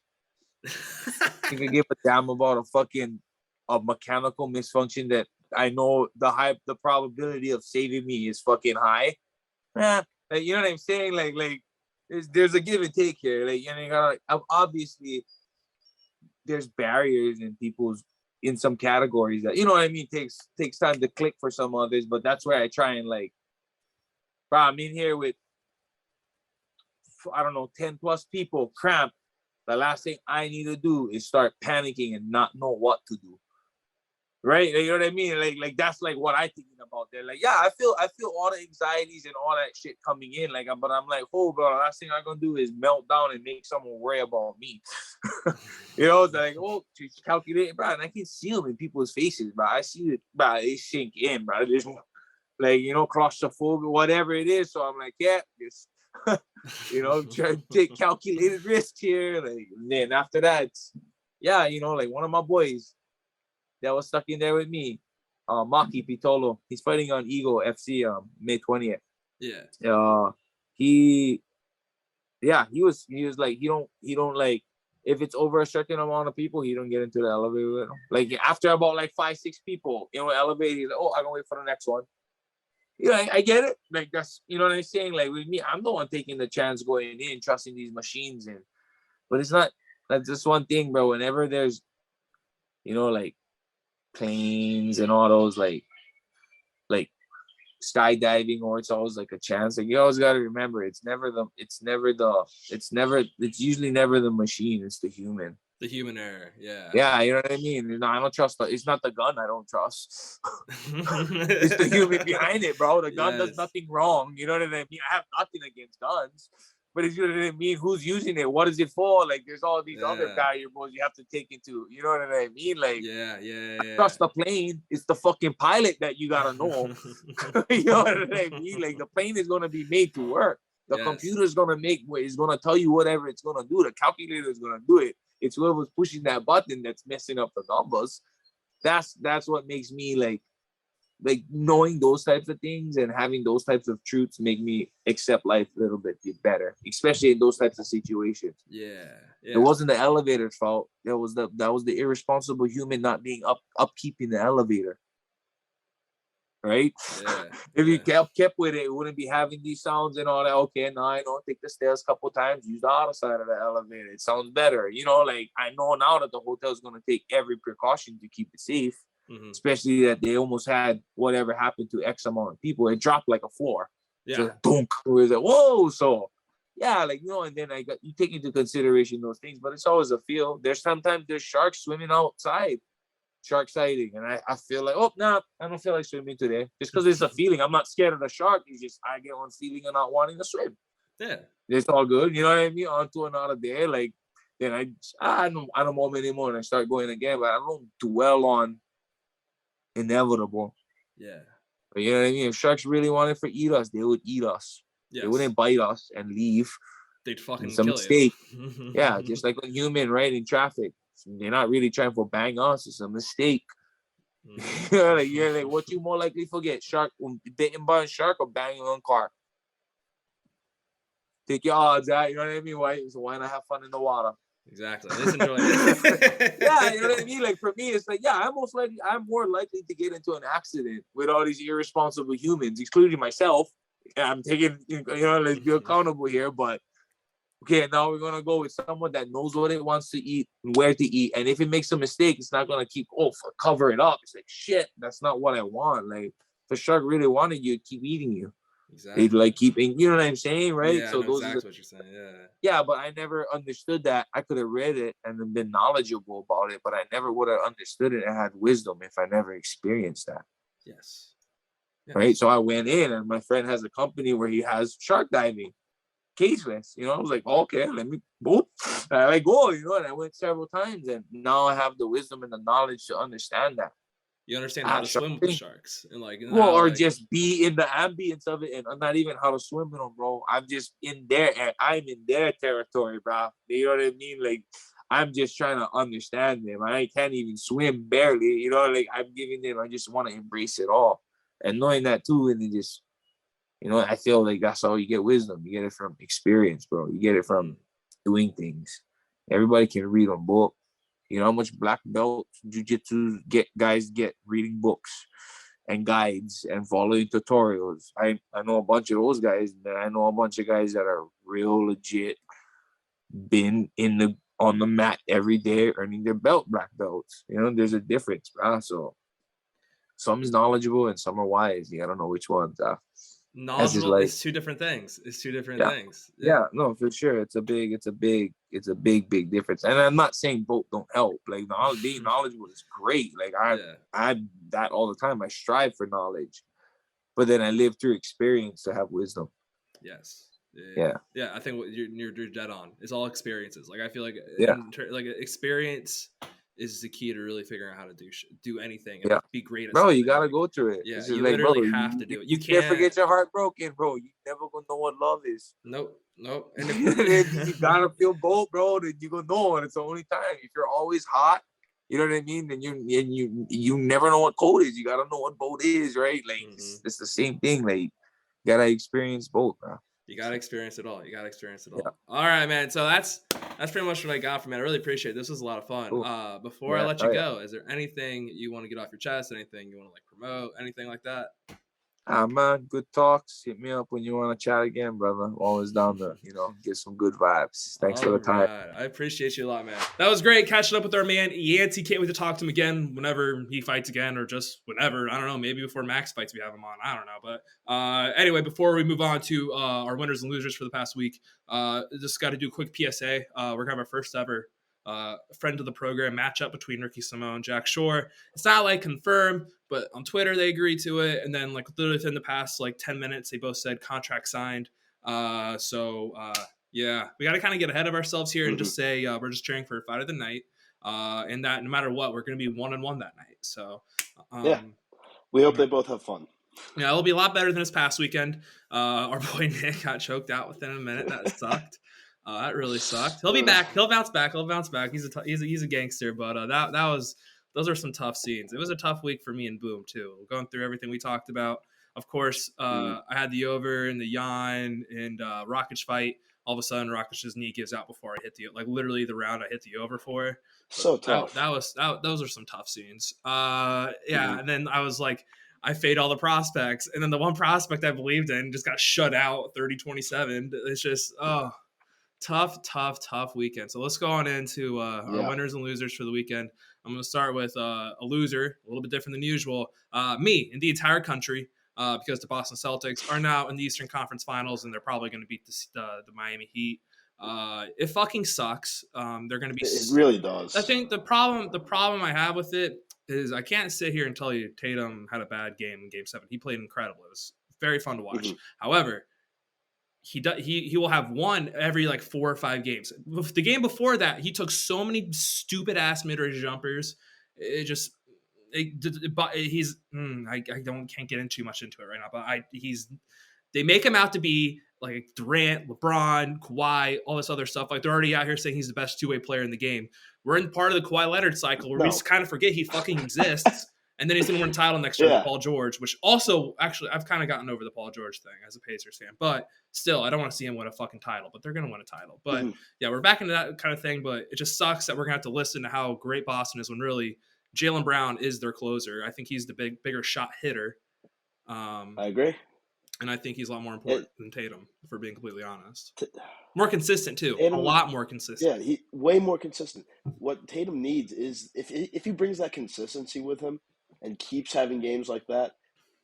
You can give a damn about a mechanical misfunction that I know the probability of saving me is fucking high. Like, you know what I'm saying? Like there's a give and take here. Like, you know, you gotta, obviously there's barriers in some categories that, you know what I mean, takes time to click for some others, but that's where I try and like, bro, I'm in here with, I don't know, 10 plus people, cramp. The last thing I need to do is start panicking and not know what to do. Right? You know what I mean? Like that's like what I'm thinking about there. Like, yeah, I feel all the anxieties and all that shit coming in. Like, but I'm like, oh, bro, the last thing I'm gonna do is melt down and make someone worry about me. You know, it's like, oh, calculate, bro. And I can see them in people's faces, bro. I see it, bro. They sink in, bro. Just like, you know, claustrophobia, whatever it is. So I'm like, yeah, just you know, try to take calculated risk here. Like, and then after that, yeah, you know, like one of my boys that was stuck in there with me, Maki Pitolo. He's fighting on Eagle FC May 20th. Yeah. He was like, he don't like, if it's over a certain amount of people, he don't get into the elevator with them. Like after about like 5-6 people, you know, elevator, he's like, oh, I can wait for the next one. You know, I get it. Like that's, you know what I'm saying? Like with me, I'm the one taking the chance going in, trusting these machines in. But it's not, that's just one thing, bro. Whenever there's, you know, like planes and all those like skydiving, or it's always like a chance. Like you always got to remember, it's usually never the machine, it's the human. The human error, yeah. Yeah, you know what I mean? You know, I don't trust it's not the gun I don't trust. It's the human behind it, bro. The gun does nothing wrong. You know what I mean? I have nothing against guns. But if you know what I mean, who's using it? What is it for? Like, there's all these other variables you have to take into. You know what I mean? Like, yeah. Trust the plane. It's the fucking pilot that you gotta know. You know what I mean? Like, the plane is gonna be made to work. The computer is gonna tell you whatever it's gonna do. The calculator is gonna do it. It's whoever's pushing that button that's messing up the numbers. That's what makes me like knowing those types of things and having those types of truths make me accept life a little bit better, especially in those types of situations. Yeah. It wasn't the elevator's fault. That was the irresponsible human not being upkeeping the elevator. Right? Yeah. If you kept with it, wouldn't be having these sounds and all that. Okay, now I don't take the stairs a couple times. Use the other side of the elevator. It sounds better. You know, like I know now that the hotel is gonna take every precaution to keep it safe. Mm-hmm. Especially that they almost had whatever happened to X amount of people. It dropped like a floor. Yeah. So dunk. It was like, whoa. So yeah, like, you know, and then you take into consideration those things, but it's always a feel. Sometimes there's sharks swimming outside. Shark sighting. And I feel like, oh no, I don't feel like swimming today. Just because it's a feeling. I'm not scared of the shark. It's just I get one feeling of not wanting to swim. Yeah. It's all good. You know what I mean? On to another day. Like then I don't want anymore and I start going again, but I don't dwell on inevitable. Yeah. But you know what I mean? If sharks really wanted to eat us, they would eat us. Yes. They wouldn't bite us and leave. They'd fucking kill mistake. You. Yeah, just like a human, right? In traffic. They're not really trying to bang us. It's a mistake. You're like, what you more likely forget? Shark, bitten by a shark or banging on a car? Take your odds out. You know what I mean? Why not have fun in the water? Exactly. Let's enjoy it. Yeah, you know what I mean? Like for me, it's like, yeah, I'm more likely to get into an accident with all these irresponsible humans, including myself. I'm taking, you know, let's be accountable here, but okay, now we're gonna go with someone that knows what it wants to eat and where to eat. And if it makes a mistake, it's not gonna cover it up. It's like shit, that's not what I want. Like if the shark really wanted you, keep eating you. They Exactly. like keeping, you know what I'm saying, right? Yeah, I So know those are the exactly what you're saying. Yeah. yeah, but I never understood that. I could have read it and been knowledgeable about it, but I never would have understood it and had wisdom if I never experienced that. Yes. Right. Yes. So I went in and my friend has a company where he has shark diving cageless. I was like, okay, let me boop. I like go, and I went several times and now I have the wisdom and the knowledge to understand that. You understand how to Shark swim with the thing. sharks and Well, how or like just be in the ambience of it, and I'm not even how to swim with them, bro. I'm just in there, and I'm in their territory, bro. You know what I mean? Like, I'm just trying to understand them. I can't even swim barely. Like I'm giving them. I just want to embrace it all, and knowing that too, and then just, I feel like that's how you get wisdom. You get it from experience, bro. You get it from doing things. Everybody can read a book. You know how much black belt jujitsu guys get reading books and guides and following tutorials. I know a bunch of those guys, and I know a bunch of guys that are real legit, been on the mat every day earning their black belts. There's a difference, bro. So some is knowledgeable and some are wise. You gotta know which ones. That's just knowledgeable like, is two different things. It's two different yeah. things. Yeah. Yeah, no, for sure. It's a big difference. And I'm not saying both don't help. Like being knowledgeable is great. Like Yeah. I'm that all the time. I strive for knowledge, but then I live through experience to have wisdom. Yes. Yeah. Yeah, Yeah. I think what you're dead on. It's all experiences. Like I feel like yeah, like experience is the key to really figuring out how to do anything and yeah. be great at Bro, you something. gotta Like go through it. yeah, It's just you like, bro, literally have you, to do it. you You never can't. get your heart broken, bro. You never gonna know what love is. Nope. Nope. And You if gotta feel both, bro. Then you gonna know, and it's the only time. If you're always hot, you know what I mean. Then you never know what cold is. You gotta know what both is, right? Like it's the same thing. Like you gotta experience both, bro. you gotta experience it all. You gotta experience it Yeah, all. All right, man. So that's pretty much what I got from it. I really appreciate it. This was a lot of fun. cool. Before I Yeah, let you oh yeah. go, is there anything you want to get off your chest? Anything you want to like promote? Anything like that? Man, good talks. Hit me up when you want to chat again, brother. Always down to, get some good vibes. Thanks for All the time. right. I appreciate you a lot, man. That was great catching up with our man Yancy. Can't wait to talk to him again whenever he fights again or just whenever. I don't know. Maybe before Max fights, we have him on. I don't know. But anyway, before we move on to our winners and losers for the past week, just got to do a quick PSA. We're going to have our first ever friend of the program matchup between Ricky Simone and Jack Shore. It's not like confirmed, but on Twitter they agreed to it. And then like literally within the past like 10 minutes, they both said contract signed. Yeah, we got to kind of get ahead of ourselves here and just say we're just cheering for a fight of the night, and that no matter what, we're going to be 1-1 that night. So, yeah, we hope they both have fun. Yeah, it'll be a lot better than this past weekend. Our boy Nick got choked out within a minute. That sucked. That really sucked. He'll be back. He'll bounce back. He's a gangster. But those are some tough scenes. It was a tough week for me and Boom too. Going through everything we talked about. Of course, I had the over in the Yan and Rakic fight. All of a sudden, Rakic's knee gives out before I hit literally the round I hit the over for. So tough. Those are some tough scenes. And then I was like, I fade all the prospects. And then the one prospect I believed in just got shut out 30-27. It's just, tough weekend. So let's go on into our winners and losers for the weekend. I'm going to start with a loser, a little bit different than usual. Me and the entire country, because the Boston Celtics are now in the Eastern Conference Finals, and they're probably going to beat the Miami Heat. It fucking sucks. They're going to be. It really does. I think the problem I have with it is I can't sit here and tell you Tatum had a bad game in Game 7. He played incredible. It was very fun to watch. However, he will have one every like 4 or 5 games. The game before that, he took so many stupid ass mid-range jumpers. It just can't get in too much into it right now. But they make him out to be like Durant, LeBron, Kawhi, all this other stuff. Like they're already out here saying he's the best 2-way player in the game. We're in part of the Kawhi Leonard cycle where we just kind of forget he fucking exists. And then he's going to win a title next year with Paul George, which also, actually, I've kind of gotten over the Paul George thing as a Pacers fan. But still, I don't want to see him win a fucking title. But they're going to win a title. But yeah, we're back into that kind of thing. But it just sucks that we're going to have to listen to how great Boston is when really Jaylen Brown is their closer. I think he's the bigger shot hitter. I agree. And I think he's a lot more important than Tatum, for being completely honest. More consistent, too. Tatum, a lot more consistent. Yeah, way more consistent. What Tatum needs is if he brings that consistency with him and keeps having games like that,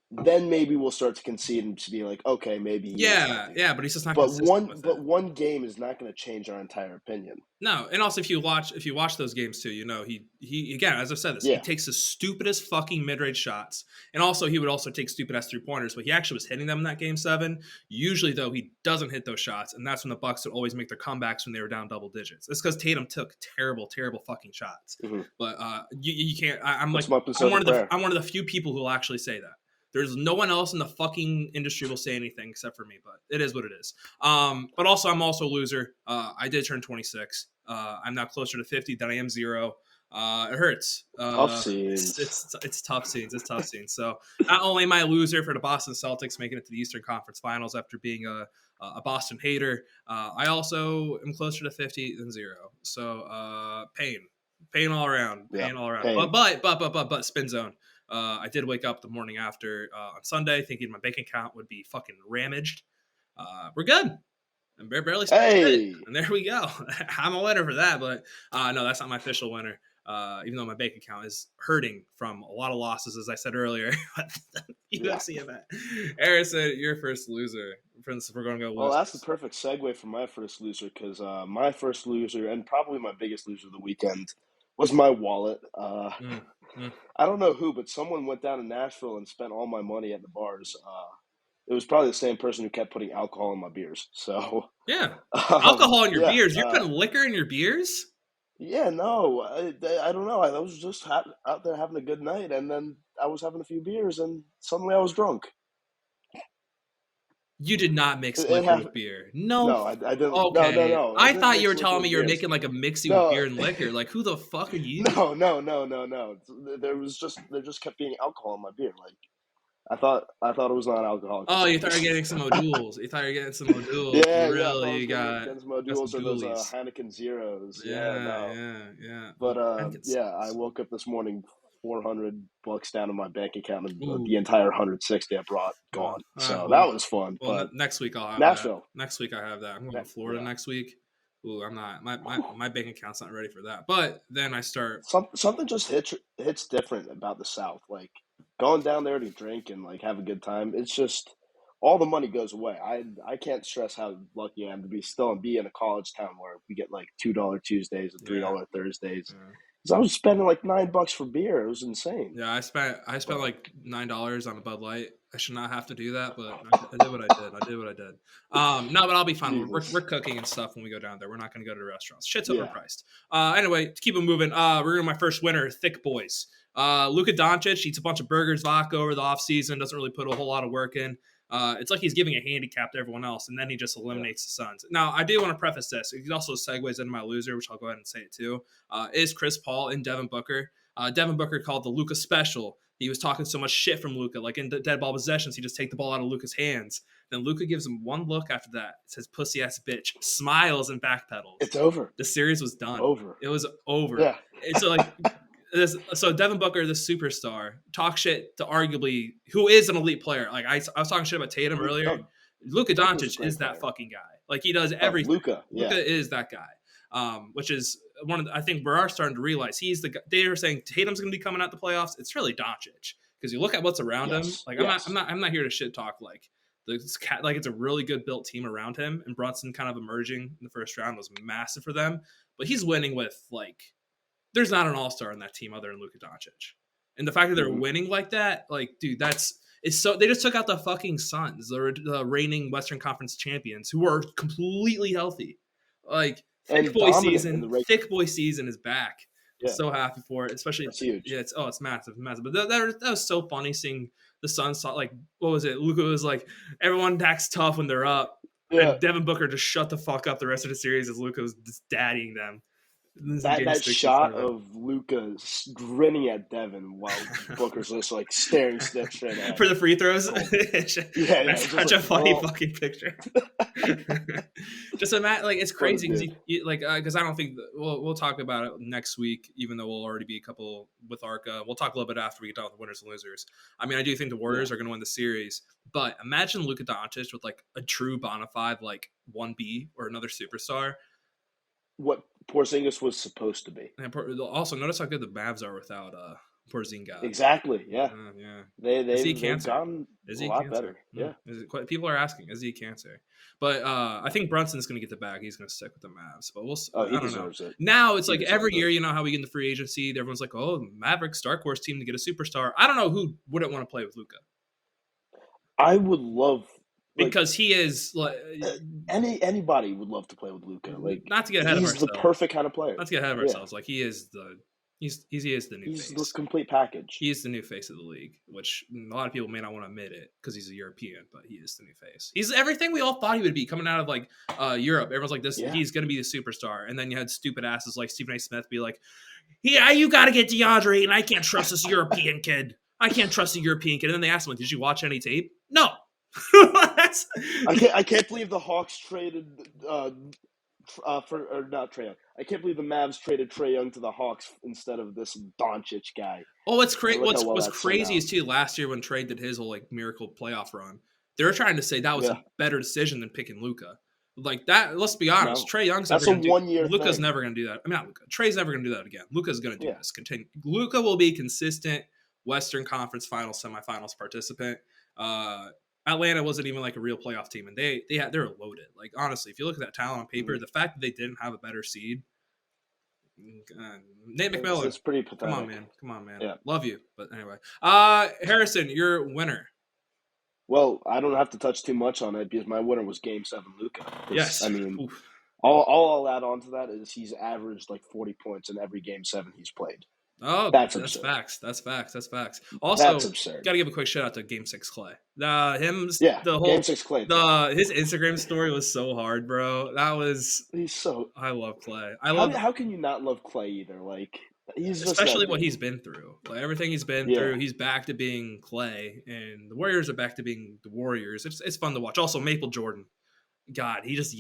then maybe we'll start to concede and to be like, okay, maybe he is healthy. Yeah, but he's just not consistent with it. One game is not going to change our entire opinion. No, and also if you watch those games too, he again, as I've said this, he takes the stupidest fucking mid-range shots, and also he would also take stupid ass 3-pointers, but he actually was hitting them in that game 7. Usually though, he doesn't hit those shots, and that's when the Bucks would always make their comebacks when they were down double digits. It's because Tatum took terrible fucking shots. Mm-hmm. But you can't. I'm one of the few people who will actually say that. There's no one else in the fucking industry will say anything except for me, but it is what it is. But also, I'm also a loser. I did turn 26. I'm now closer to 50 than I am 0. It hurts. Tough scenes. It's tough scenes. It's tough scenes. So not only am I a loser for the Boston Celtics making it to the Eastern Conference Finals after being a Boston hater, I also am closer to 50 than 0. So pain all around. Pain all around. Pain. But spin zone. I did wake up the morning after on Sunday thinking my bank account would be fucking ramaged. We're good. I'm barely hey. And there we go. I'm a winner for that, but no, that's not my official winner. Even though my bank account is hurting from a lot of losses, as I said earlier. UFC event. Harrison, your first loser. Friends, we're going to go. Well, that's the perfect segue for my first loser because my first loser and probably my biggest loser of the weekend was my wallet. I don't know who, but someone went down to Nashville and spent all my money at the bars. It was probably the same person who kept putting alcohol in my beers. So yeah, alcohol in your beers. You're putting liquor in your beers? Yeah, no, I don't know. I was just out there having a good night, and then I was having a few beers, and suddenly I was drunk. You did not mix liquor with beer. No, I didn't. Okay. No. I thought you were telling me you were making like a mixing of beer and liquor. Like, who the fuck are you? No. There just kept being alcohol in my beer. Like, I thought it was not alcoholic. Oh, you thought you were getting some O'Douls. Yeah, really? You got some O'Douls or those Heineken Zeros. Yeah. But I woke up this morning $400 down in my bank account, and the entire 160 I brought gone. So that was fun. Well, but next week I'll have Nashville. That. Next week I have that. I'm going to Florida next week. Ooh, I'm not. My bank account's not ready for that. But then I start. Something just hits different about the South. Like going down there to drink and like have a good time. It's just all the money goes away. I can't stress how lucky I am to be in a college town where we get like $2 Tuesdays and $3 Thursdays. Yeah. I was spending like $9 for beer. It was insane. Yeah, I spent like $9 on a Bud Light. I should not have to do that, but I did what I did. No, but I'll be fine. We're cooking and stuff when we go down there. We're not going to go to restaurants. Shit's overpriced. Anyway, to keep it moving, we're going to my first winner, Thick Boys. Luka Doncic eats a bunch of burgers, vodka over the offseason, doesn't really put a whole lot of work in. It's like he's giving a handicap to everyone else, and then he just eliminates the Suns. Now, I do want to preface this. It also segues into my loser, which I'll go ahead and say it too, is Chris Paul and Devin Booker. Devin Booker called the Luka special. He was talking so much shit from Luka. Like in dead ball possessions, he just take the ball out of Luka's hands. Then Luka gives him one look after that. It says, pussy ass bitch, smiles and backpedals. It's over. The series was done. It was over. Yeah. And so like... So Devin Booker, the superstar, talk shit to arguably who is an elite player. Like I was talking shit about Tatum earlier. Luka Doncic is that fucking guy. Like he does everything. Luka is that guy. Which is I think we are starting to realize he's the guy. They were saying Tatum's going to be coming out the playoffs. It's really Doncic because you look at what's around him. Like I'm not here to shit talk like it's a really good built team around him, and Brunson kind of emerging in the first round was massive for them. But he's winning with like. There's not an all-star on that team other than Luka Doncic. And the fact that they're winning like that, like, dude, it's so they just took out the fucking Suns, the reigning Western Conference champions, who are completely healthy. Like, thick boy season is back. Yeah. I'm so happy for it, especially it's huge. Yeah, it's massive. But that was so funny seeing the Suns like what was it? Luka was like, everyone acts tough when they're up. Yeah. And Devin Booker just shut the fuck up the rest of the series as Luka was just daddying them. That shot of Luka grinning at Devin while Booker's just like staring straight at him. For the free throws. That's such a funny fucking picture. Just imagine, like it's crazy because I don't think we'll talk about it next week, even though we'll already be a couple with Arca. We'll talk a little bit after we get done with the winners and losers. I mean, I do think the Warriors are going to win the series, but imagine Luka Doncic with like a true bona fide like 1B or another superstar. What Porzingis was supposed to be. And also, notice how good the Mavs are Porzingis. Exactly. Yeah. Yeah. Is he They've cancer? gotten Is a he lot cancer? better. Yeah. Is it quite, people are asking, is he cancer? But I think Brunson's going to get the bag. He's going to stick with the Mavs. But Oh, he I don't know. deserves it. Now it's He like deserves every year, it. you know how we get in the free agency, everyone's like, oh, Mavericks Dark Horse team to get a superstar. I don't know who wouldn't want to play with Luka. I would love Because he is like anybody would love to play with Luka. Like, not to get ahead of he's the ourselves. perfect kind of player. Not to get ahead of Yeah. ourselves. Like he is the he is the new He's face. the complete package. He is the new face of the league, which a lot of people may not want to admit it because he's a European, but he is the new face. He's everything we all thought he would be coming out of like Europe. Everyone's like this. Yeah. He's going to be the superstar, and then you had stupid asses like Stephen A. Smith be like, "Yeah, you got to get DeAndre, and I can't trust this European kid. I can't trust the European kid." And then they asked him, "Did you watch any tape?" No. I can't believe the Hawks traded or not Trae Young. I can't believe the Mavs traded Trae Young to the Hawks instead of this Doncic guy. Oh, what's crazy? Look how well What's that turned crazy out. is too. Last year when Trae did his whole like miracle playoff run, they were trying to say that was Yeah. a better decision than picking Luka. Like that. Let's be honest. No. Trae Young's That's never a gonna one-year Luka's thing. never going to do that. I mean, not Luka. Trae's never going to do that again. Luka's going to do Yeah. this. Continue. Luka will be consistent Western Conference Finals, semifinals participant. Atlanta wasn't even like a real playoff team, and they're loaded. Like honestly, if you look at that talent on paper, the fact that they didn't have a better seed. Nate McMillan, It's pretty pathetic. Come on, man. Yeah. Love you, but anyway. Harrison, your winner. Well, I don't have to touch too much on it because my winner was Game 7 Luka. Yes. I mean, Oof. all I'll add on to that is he's averaged like 40 points in every Game 7 he's played. Oh, that's facts. That's facts. Also, that's absurd. Got to give a quick shout out to Game 6 Clay. Game 6 Clay. His Instagram story was so hard, bro. I love Clay. How can you not love Clay either? Like he's just especially what he's been through. Like everything he's been through, he's back to being Clay, and the Warriors are back to being the Warriors. It's fun to watch. Also, Maple Jordan. God, he just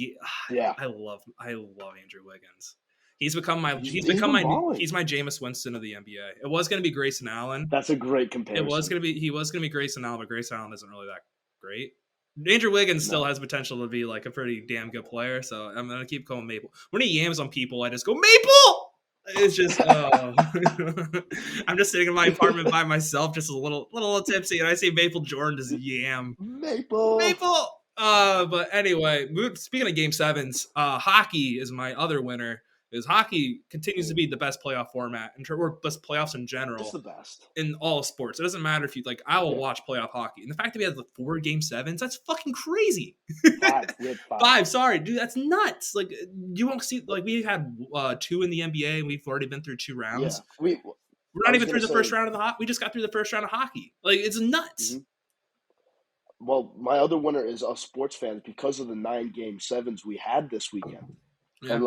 I love Andrew Wiggins. He's my Jameis Winston of the NBA. It was going to be Grayson Allen. That's a great comparison. He was going to be Grayson Allen, but Grayson Allen isn't really that great. Andrew Wiggins still has potential to be like a pretty damn good player, so I'm going to keep calling Maple. When he yams on people, I just go Maple. It's just I'm just sitting in my apartment by myself, just a little tipsy, and I see Maple Jordan just yam Maple. But anyway, speaking of Game 7s, hockey is my other winner. Is hockey continues to be the best playoff format or best playoffs in general. It's the best in all sports. It doesn't matter if you like. I will watch playoff hockey, and the fact that we have the 4 Game 7s, that's fucking crazy. 5. We had 5. Sorry, dude, that's nuts. Like you won't see. Like we had 2 in the NBA, and we've already been through 2 rounds. Yeah. We're not even through the first round of the hockey. We just got through the first round of hockey. Like it's nuts. Mm-hmm. Well, my other winner is us sports fans because of the 9 Game 7s we had this weekend, and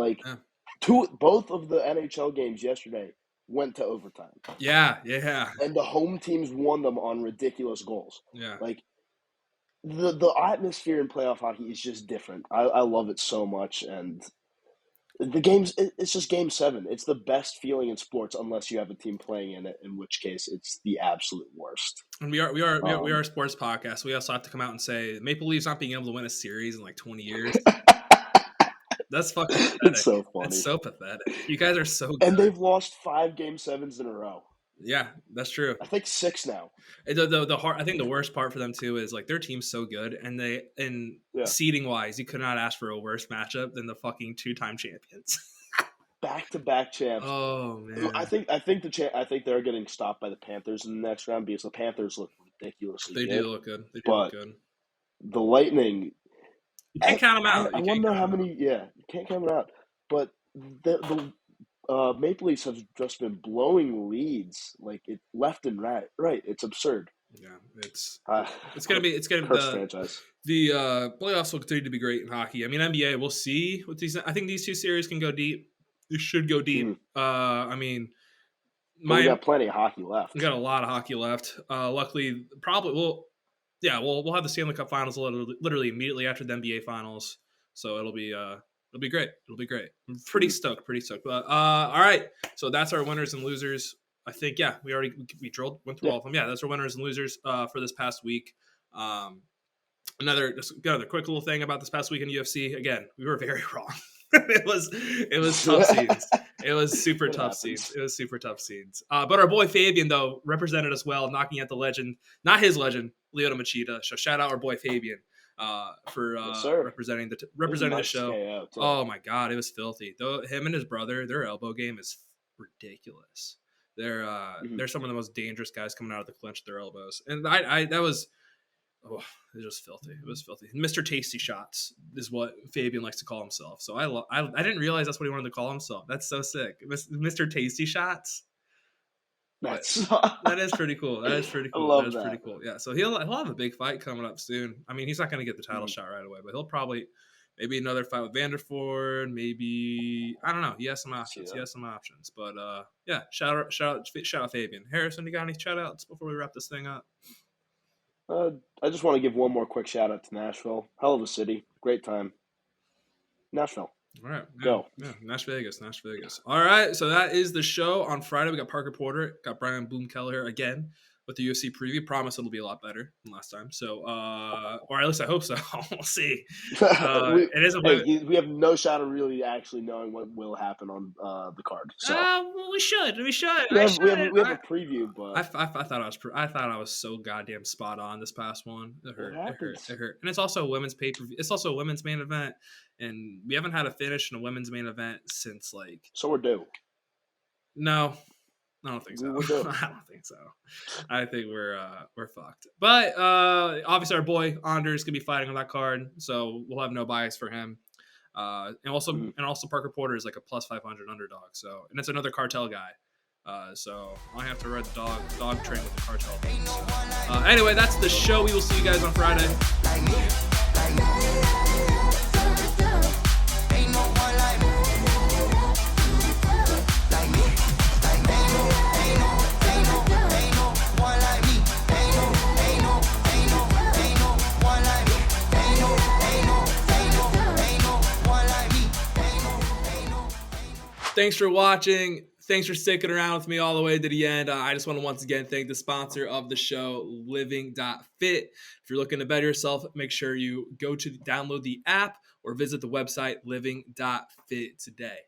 both of the NHL games yesterday went to overtime. Yeah. And the home teams won them on ridiculous goals. Yeah. Like the atmosphere in playoff hockey is just different. I love it so much, and the games it's just Game 7. It's the best feeling in sports unless you have a team playing in it, in which case it's the absolute worst. And we are a sports podcast. We also have to come out and say Maple Leafs not being able to win a series in like 20 years. That's fucking pathetic. It's so funny. It's so pathetic. You guys are so good. And they've lost 5 Game 7s in a row. Yeah, that's true. I think 6 now. I think the worst part for them too is like their team's so good, and seeding wise, you could not ask for a worse matchup than the fucking 2-time champions. Back-to-back champs. Oh man. I think they're getting stopped by the Panthers in the next round because the Panthers look ridiculously good. They do look good. Look good. The Lightning. You can't count them out. I wonder how many. Yeah, you can't count them out. But the Maple Leafs have just been blowing leads like it left and right. It's absurd. Yeah, it's gonna be franchise. The playoffs will continue to be great in hockey. I mean, NBA, we'll see with these. I think these 2 series can go deep. They should go deep. I mean, we got plenty of hockey left. We got a lot of hockey left. Luckily, probably we'll have the Stanley Cup Finals literally immediately after the NBA Finals, so it'll be great. It'll be great. I'm pretty stoked. But all right, so that's our winners and losers. I think we went through all of them. Yeah, that's our winners and losers for this past week. Another quick little thing about this past week in UFC. Again, we were very wrong. it was tough scenes. It was super It tough happens. scenes. It was super tough scenes. But our boy Fabian though represented us well, knocking out the legend, not his legend, Lyoto Machida. So shout out our boy Fabian for Yes, sir. representing It was a the nice show. KO, too. Oh my god, it was filthy. Though him and his brother, their elbow game is ridiculous. They're some of the most dangerous guys coming out of the clinch with their elbows, and that was. Oh, it was just filthy. It was filthy. Mr. Tasty Shots is what Fabian likes to call himself. So I didn't realize that's what he wanted to call himself. That's so sick. Mr. Tasty Shots. That's That is pretty cool. That is pretty cool. love That is that. pretty cool. Yeah. So he'll have a big fight coming up soon. I mean, he's not going to get the title shot right away, but he'll probably maybe another fight with Vanderford. Maybe I don't know. He has some options. But yeah. Shout out Fabian. Harrison, you got any shout outs before we wrap this thing up? I just want to give one more quick shout out to Nashville. Hell of a city. Great time. Nashville. All right. Yeah, Go. Yeah. Nash Vegas. All right. So that is the show. On Friday, we got Parker Porter, got Brian Boom Keller again with the UFC preview. Promise it'll be a lot better than last time. So, or at least I hope so. We'll see. It is we have no shot of really actually knowing what will happen on the card. So we should. we have a preview, but I thought I was so goddamn spot on this past one. It hurt. It hurt. And it's also a women's pay-per-view. It's also a women's main event, and we haven't had a finish in a women's main event since So we're due. No, I don't think so. I don't think so. I think we're fucked. But obviously our boy Anders gonna be fighting on that card, so we'll have no bias for him. And also Parker Porter is like a plus 500 underdog. So, and it's another cartel guy. So I have to ride the dog train with the cartel. So, anyway, that's the show. We will see you guys on Friday. Thanks for watching. Thanks for sticking around with me all the way to the end. I just want to once again thank the sponsor of the show, Living.Fit. If you're looking to better yourself, make sure you go to download the app or visit the website Living.Fit today.